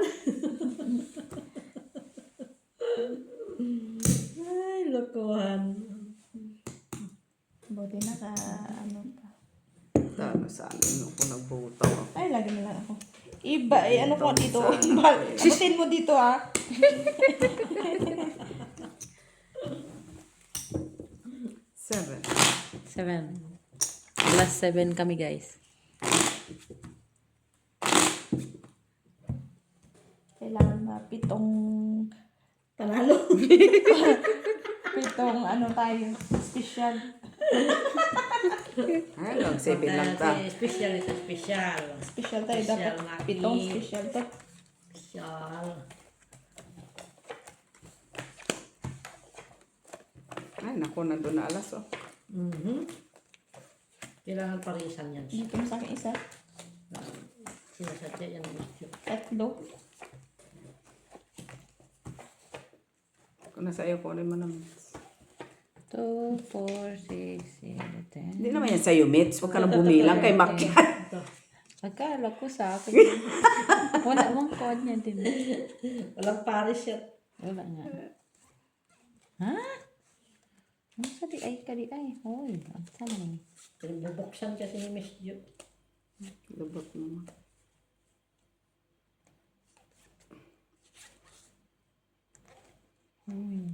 Ay, lukuhan. Buti na ka, ano pa. Talo sa amin ako nagbutaw ako. Ay, lagi na lang ako. Iba, ano ko dito? Abutin mo dito ah. Seven. 7. Plus 7 kami, guys. Kailangan na pitong Panalo. ano tayo, special. Ay, lang, 7 lang ta. Special ito, special. Special tayo Special, dapat. Maki. Pitong special to. Special. Ay, naku, nandun na alas, oh. Kailangan parisan yan. Dito mo sa akin isa. Sinasadya yan. Gusto. Tatlo. Kung nasa iyo, kunin mo naman. 2, 4, 6, 7, 10. Hindi naman yan sa'yo, Mitch. Huwag ka nang bumilang kay Makian. Akala ko sa akin. Wala mong code niya din. Walang paris yan. Wala nga. Ha? Ano sa di ay kadi ay? Hoy, ang sana ni. Bubuksan kasi ni Miss Jo. Lubot mo. Hoy.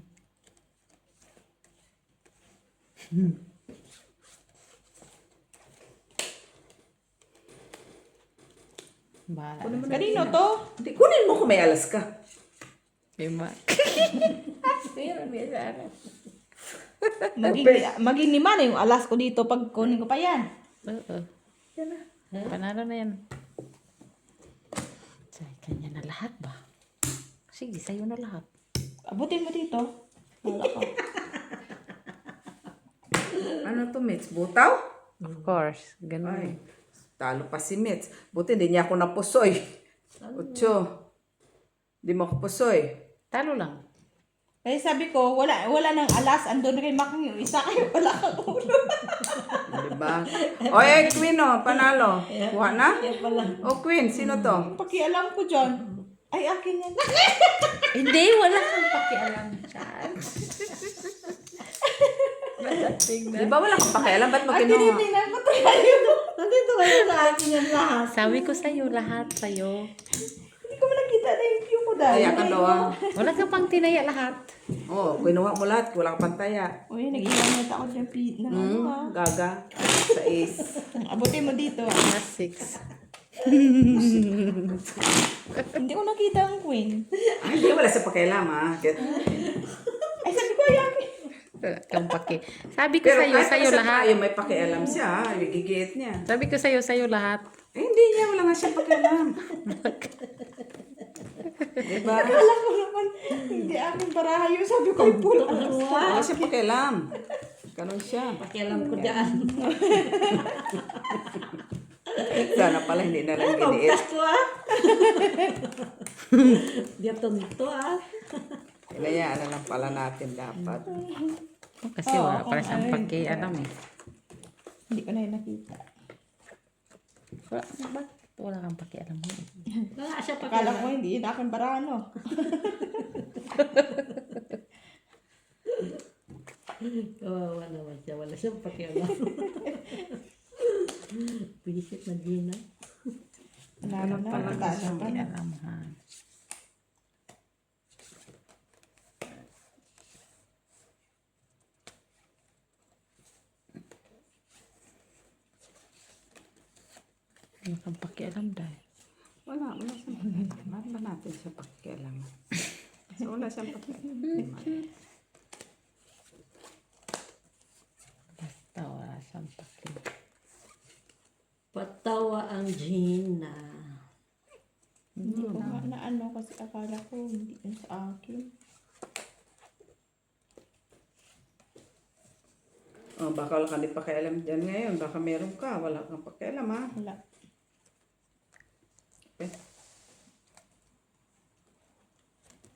Bahala. Kanino to? Hindi, kunin mo kung may alas ka. Lima. Meron niya sa akin. Maging lima na yung alas ko dito pag kunin ko pa yan. Oo. Panalo na yan. Say, kanya na lahat ba? Sige, sa'yo na lahat. Abutin mo dito. Wala ka. Ano to, Mitch? Butaw? Of course. Ay, Ganun. talo pa si Mitch. Buti, hindi niya ako napusoy. 8. Hindi mo ako pusoy. Talo lang. Kasi sabi ko, wala nang alas. Andun kay Making yung isa kayo. Wala kang ulo. Diba? O, Queen, oh, panalo. Kuha na? Yan pala. O, Queen, sino to? Pakialam ko dyan. Ay, akin yan. Hindi, wala kang pakialam dyan. Di ba wala kang pakialam? Ba't mo At kinuha? tinitingnan ko tayo. Nandito kayo sa akin yan lahat. Sabi ko sa'yo, lahat sa'yo. Hindi ko man nakita na yung view ko dahil. Kaya ka daw, ah. Wala ka pang tinaya lahat. Oh, kinuha mo lahat. Wala kang pantaya. Uy, nag-iwan ako dyan. Na ano ah. Gaga. Sa ace. Abutin mo dito. Plus 6. Hindi ko nakita ang queen. Ay, hindi, wala sa pakialam, ha? Ay, sabi ko, ay akin. Wala kang paki. Sabi ko Pero sa'yo, kahit sa'yo sa lahat. tayo, may pakialam siya, ha? Gigit niya. Sabi ko sa'yo lahat. Eh, hindi niya. Wala nga siya pakialam. Diba? Akala ko naman, hindi aking barahayo. Sabi ko, ay pula. Wala siya pakialam. Ganun siya. Pakialam ko dyan. Sana pala hindi na lang giniit. Pagkas ko ah. Dito nito ah. Inayaan na lang pala natin dapat. Kasi wala pala siyang pakialam eh. Hindi ko na yun nakita. Wala, ba't wala kang pakialam mo? Wala siya Akala pakialam. ko hindi yun aking barano. Oo, wala naman siya. Wala siyang pakialam. Pisit na Gina. Wala na, natalo pa na. Pakialam ha. Wala kang pakialam dahil. Wala siyang pakialam. Bakit ba natin siya pakialam? So, wala siyang pakialam. Basta wala siyang pakialam. Patawa ang Gina. Hindi ko nga na ano kasi akala ko hindi yun sa akin. Oh, baka wala kang di pakialam dyan ngayon. Baka meron ka. Wala kang pakialam, ha? Wala. Okay.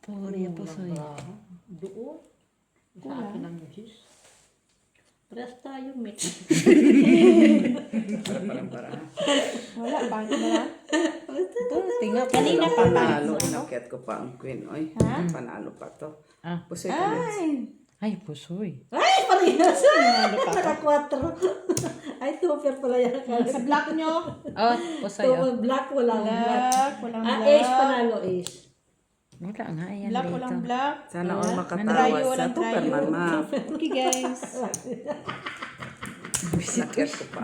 Puri po soy. Doon. Sa akin ang Diyos. Pares tayo, mate. Para. Wala, bakit na? Tingnan pa. Kanina pa ba? Panalo. Inakyat ko pa ang queen. Oy, panalo pa to. Ah. Pusoy ka, Mitch. Ay! Ay, pusoy. Ay, parehas. Naka-4. Ay, Ay, tupper pala yan. Sa black nyo. Oh, pusoy oh. Tupper, black, walang black. Black, walang Ah, black. ace panalo, ace. Wala nga yan Black, dito. walang black. Sana all Nandrayo, makatawa sa walang Superman, trayo. ma. Okay, guys. Nakit ko pa.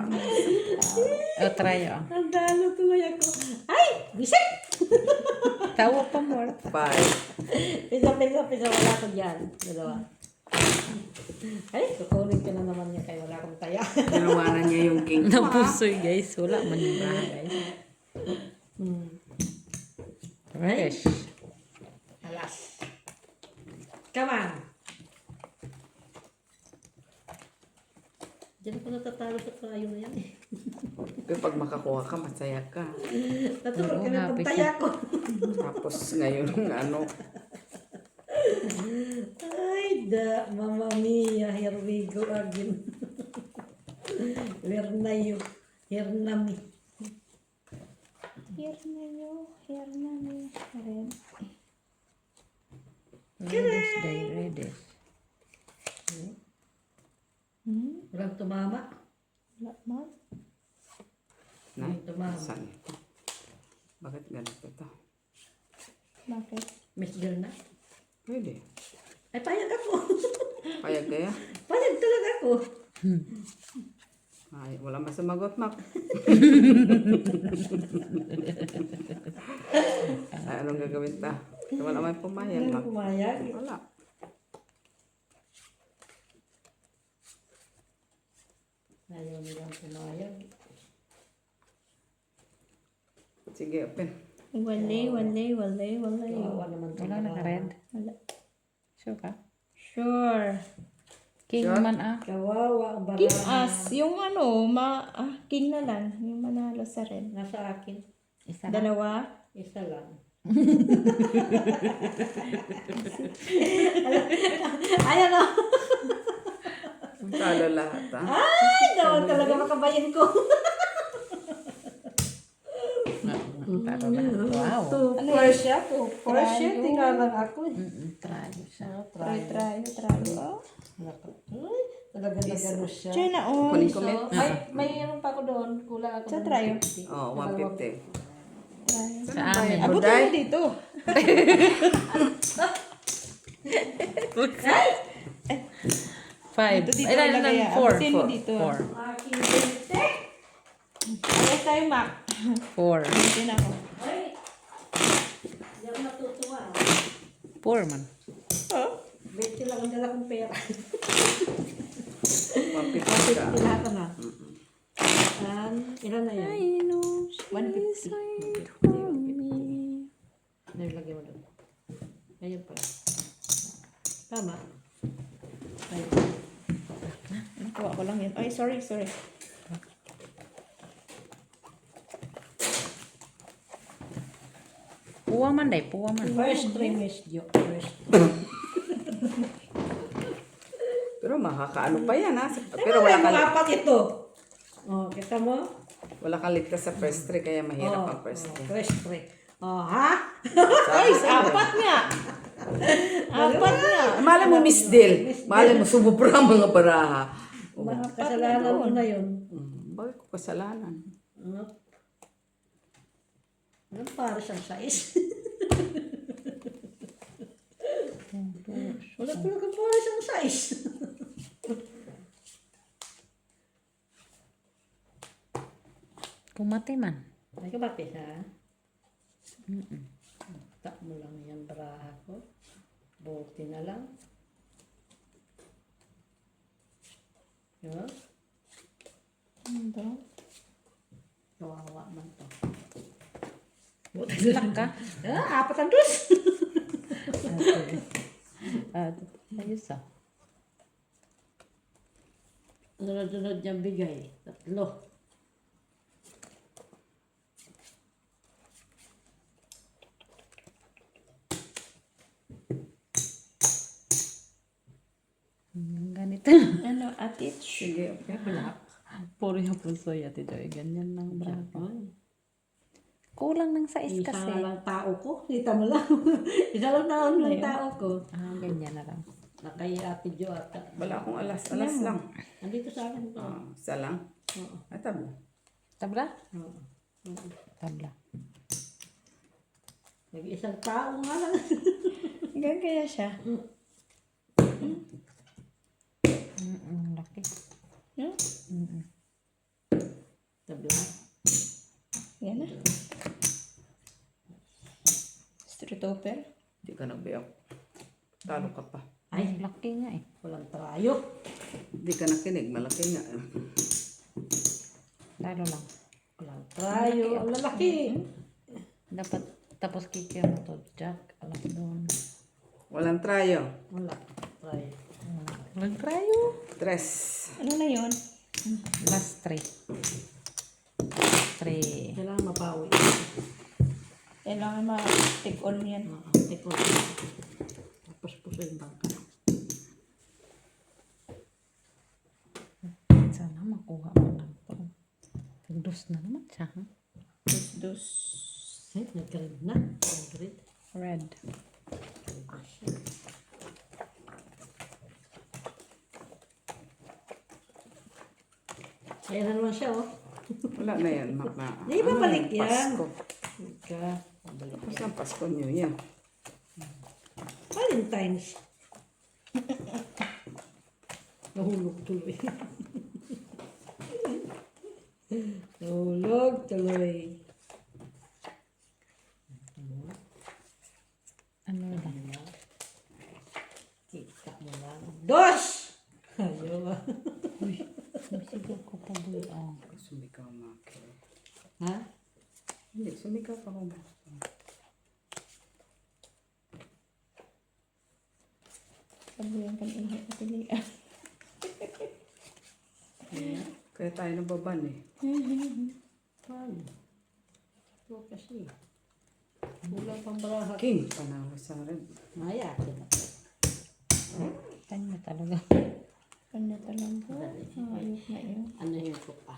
Oh, try oh. Ang dalo tuloy ako. Ay, bisik! Tawa pa more. 5. Pisa, wala ko dyan. Dalawa. Ay, kukunin ka na naman niya kaya wala akong taya. Ginawanan niya yung king ko, ha? Napusoy guys. Wala man yung bahay guys. Fresh. Alas. Come on. Diyan ako natatalo sa tayo na yan eh. Kapag makakuha ka, masaya ka. Natulog ka na happy pang taya ko. Tapos ngayon, ano, Ay, Mamma Mia, here we go again. Where na you? Here na me. Here na nyo. Here na nyo. Red. Reddish day, reddish. Walang tumama. Wala man. na, Tumama. saan ito? Bakit ganito ito? Bakit? Miss girl na. Pwede. Ay, payag ako. Payag kaya? Payag talaga ako. Ay, wala masamagot, Mac. Ay, anong gagawin ta? Wala may pumayag, Mac. Walang pumayag. Wala. Ayaw nilang pumayag. Sige, open. Wale. Kawawa naman ito. Wala na red. Wala. Sure ka? Sure. King Sure? man ah. Kawawa ang King baraha. as. Yung king na lang. Yung manalo sa red. Nasa akin. Isa na. Dalawa. Isa lang. Ayan o. Talo lahat, ha? Ay, daw talaga makabayin ko. Taro na. Wow. Two-four siya. Two-four siya. Trayo. Tingnan lang ako. Trayo siya. Try. Trayo. Ay, talaga na gano'n siya. Diyan na on. Kunin ko, Met. May pa ako doon. Kulang ako. Sa ng trayo. 50. Oh, 150. Trayo. Sa amin. Abutin mo dito. Five. Dito Ilan ilagay, lang? Four. abutin mo dito. Four. Aking binte. Ayos tayo, Mac. Four. Dito na ako. Ay, hindi ako natutuwa. Four man. Oh. 20 lang ang dala kong pera. 150 ka. Lahat na. Ilan na yan? I know she's 150. waiting for me. Nilagyan mo doon. Ayun pala. Tama. Ayun. Nakuha ko lang yun. Ay, sorry. Puwa man day. Puwa man. First trimester, Jo. First. Pero makakaano pa yan, ha? Pero Pero wala mga ka, apat ito. Oh, kita mo? wala ka ligtas sa first three, kaya mahirap ang first three. First three. Oh, ha? Sabi sa'yo. Apat nga. Apat nga. Malay mo, Miss Del. Malay mo, sumubra ang mga baraha. Kasalanan mo na yun. Bakit ko kasalanan? Ano para siyang size? Wala pala ka para siyang size. Kumati man. Ay, kabapis ha? Tak mo lang yan baraha ko. Buti na lang. Diba? Ano? Kawawa man to. Silak ka. Apat ang dus! Ayos ah. Sunod-sunod niyang bigay. Tatlo. Ganito. Ano, atich? Sige, okay. Puro yung puso yati Joy. Ganyan lang bra. Ay, Kulang ng sais isa kasi. na lang tao ko. Kita mo lang. Isa lang taon lang tao ko. Ah, ganyan na lang. Nakay Ate Jo ata. Wala akong alas. Alas lang. Andito sa akin to. Isa lang. Ay, tabla. Tabla? Oo. Tabla. Nag-isang tao nga lang. Ganyan kaya siya. Laki. No? Tabla. Yan na. Street open. Hindi ka nagbiyak. Talo ka pa. Ay, laki nga eh. Walang trayo. Hindi ka nakinig. Malaki nga. Talo lang. Walang trayo. Ang lalaki. Dapat tapos kikya mo to, Jack. Alam ko doon. Walang trayo. Wala. Trayo. Walang trayo. Tres. Ano na yun? Last 3. 3. Kailangan mapawi. Kailangan ma-take on yan. Teko. Tapos puso yung bangka. Sana makuha mo lang to. Dos na naman siya, ha? Dos. Ay, nag-red na. Nag-red. Red. Ayan na naman siya, oh. Wala na yan. Maka, Di ba balik yan? Pasko. Ka. Balik. Tapos ang Pasko New Year. Valentine's. Nahulog tuloy. Nahulog tuloy. Ano ba? Kita mo lang. Dos! Ayaw ah. Sige ko pa boy. Oh. Sumikaw maki. Ha? Hindi, sumikaw pa ko. Sabi yan kan ihi at pilihan. Kaya tayo nababan eh. Paano? Ito kasi. Kulang pang baraha. King, panalo sa rin. Maya. Kanya talaga. Kanya talaga. Ayok na yun. Ano yung ko pa?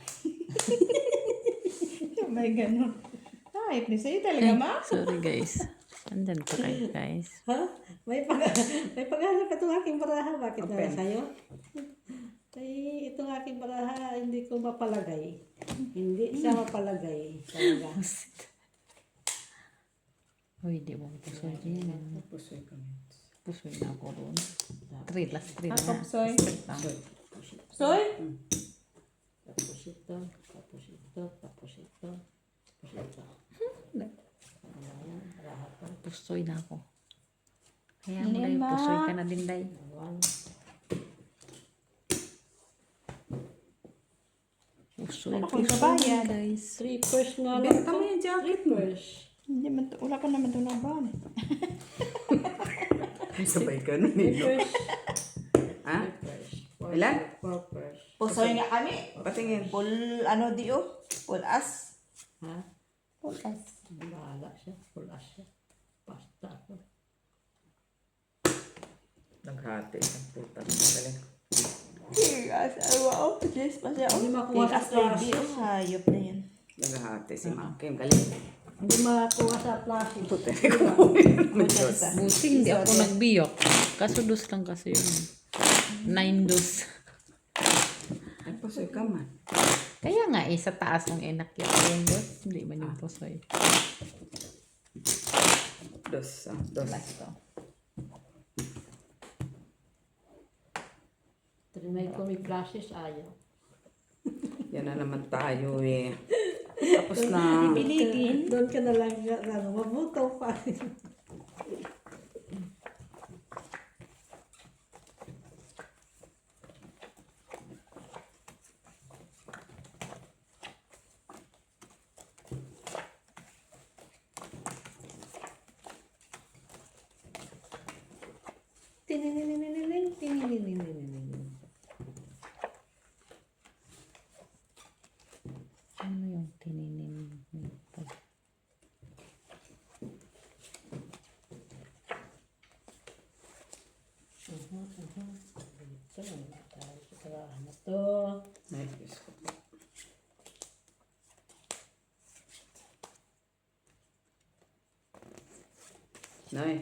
May ganun. Ay, please. Sa'yo talaga, ma? Sorry guys. Andyan pa kayo guys. Ha? May paghanap ka itong aking baraha. Bakit na Open. sa'yo? Ay, itong aking baraha, hindi ko mapalagay. Hindi siya mapalagay. Talaga. Uy, di mo pusoy din. Pusoy kami. Pusoy na ako doon. 3, last 3 Ako, na. pusoy. Straight lang. Soy? Tapos ito, tapos ito, tapos ito, tapos ito. Ayan, baraha pa. Pusoy na ako. Kaya Ano mo yan, dahil ma? pusoy ka na din day. One. Pusoy, Ako yung pusoy babayad. guys. Three first nga lang. Benta mo yung jacket mo. First. Hindi man, wala pa naman ito ng ban. Sabay ka nun eh. no? First. Ha? First. Ilan? Four first. Pusoy nga kami. Patingin. Full, ano di oh? Full as. Ha? Full as. Bahala siya. Pulas siya. Pasta ako. Naghati ang puta. Galing. Yes, wow. Yes, pa siya. Hindi makuha sa baby. plastic. Hayop na yan. Naghati si Ma'am Kim. Galing. Hindi makuha sa plastic. Puti ko. Diyos. Buti hindi ako nagbiyok. Kaso dos lang kasi yun. 9 dos. Ay, pusoy ka man. Kaya nga sa taas ng inakyat yung dos. Hindi man yung pusoy. Dos. Dos. Last to. Trinay ko may classes, ayaw. Yan na naman tayo eh. Tapos na. Pilitin. Doon ka na lang, mabutaw pa. Tinininininining, tinininininining. Ano yung tininin nito? Ito, tayo sa tarahan na to. Ay, Diyos ko po. Nay,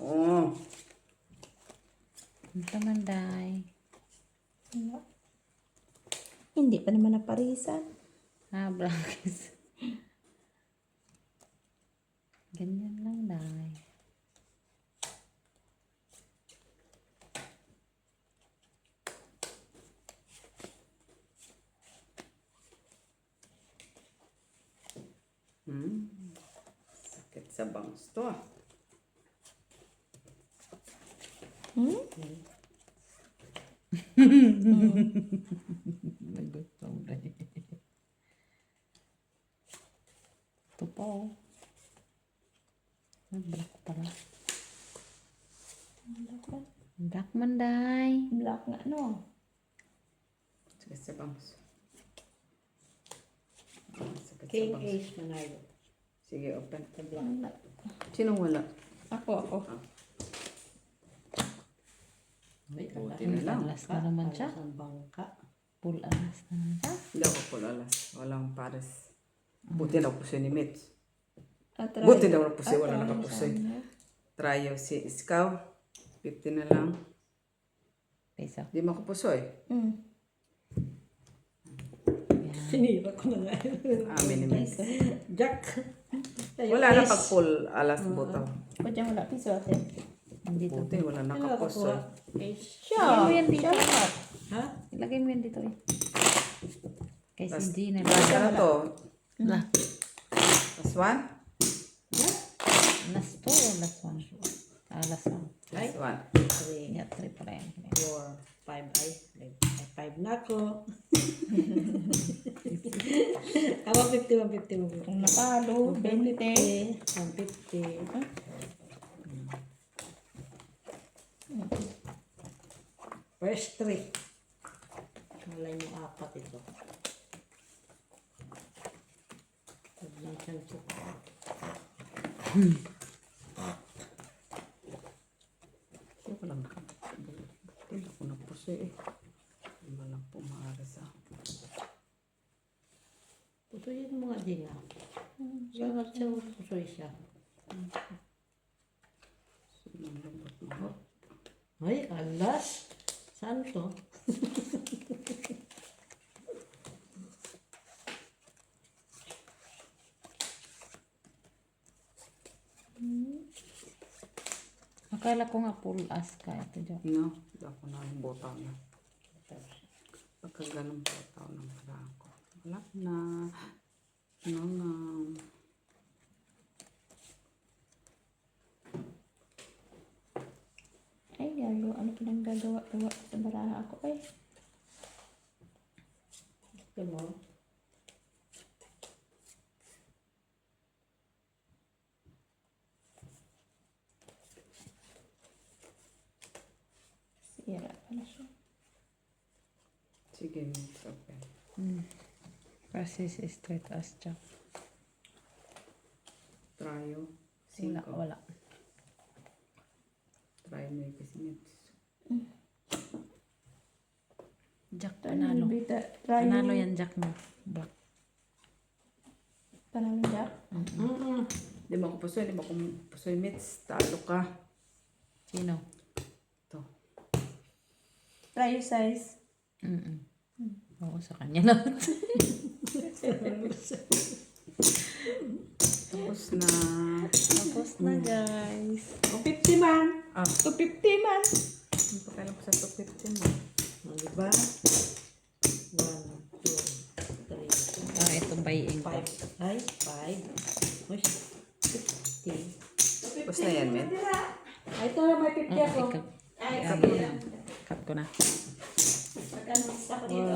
oh. Ang tamanday. Hindi pa naman naparisan. Ah, brackets. Ganyan lang, Day. Sakit sa bangs to ah. Nagutom, Day. Ito pa, oh. Ay, black pala. Black man, Day. Black nga, no? Sakit sa bangs. Sakit sa King bangs. Ace Manalo. Sige, open. Wala. Sinong wala? Ako. May Buti na lang. Alas na naman siya. Ang bangka. Full alas na naman siya. Hindi ako pulalas. Walang pares. Buti na puso ni Mitch. Atry. Buti na wala puso. Wala Atry nakapusoy. sana. Tryo si Iskaw. 50 na lang. Peso. Di makapusoy. Sinira ko na nga. Amin ni Mitch. Jack. Wala na pag full alas buto. O dyan wala piso ate. Hindi to. Buti wala nakapusoy. Ace. Siya. Ilagay mo yan dito. Ha? Ilagay mo yan dito eh. Kay si Last, Gina. last na to. Na. Last one? Last 2 or last 1? Ah, last 1. Last one. 3, Yeah, 3 pala yan. 4, 5. Ay, 5 na ako. Ako 50, 150. Kung natalo, 20. 150. First 3. Malay mo 4 ito. Huwag lang siyang suka. Hindi ko lang nakapusoy. Hindi ako napusoy eh. Hindi mo lang pumaras ah. Putuyin mo nga din nga. Bakit siya pusoy siya? Sinong lambot mo? Ay, alas. Saan to? Akala ko nga full as ka. Ito dyan. No, hindi ako na bota na. Pagka ganun bota ng para ako. Wala na. Ano na. Ay, galo. Ano pa nang gagawa-gawa sa baraha ako eh. Gusto mo? Sira pala siya. Sige, it's okay. Kasi si straight as jack. Tryo. Wala, 5. wala. Try mo yung kismits. Jack, Panalo. panalo. Try Panalo yan, Jack mo. Black. Panalo Jack. Di mo ako pusoy. Di mo ako pusoy mitts. Talo ka. Sino? Ito. Try your size. Oo, sa kanya lang. Tapos na. Tapos na, guys. O 50 man. Ah, 250 man. hindi pa kailan ko sa 250 mo. O, diba? 1, 2, 3, Ah, ito buying ko. 5. Ay, 5. Uy, 50. Tapos na yan, men. Ay, ito na may 50 ako. Cut ko na. Magkano ako dito?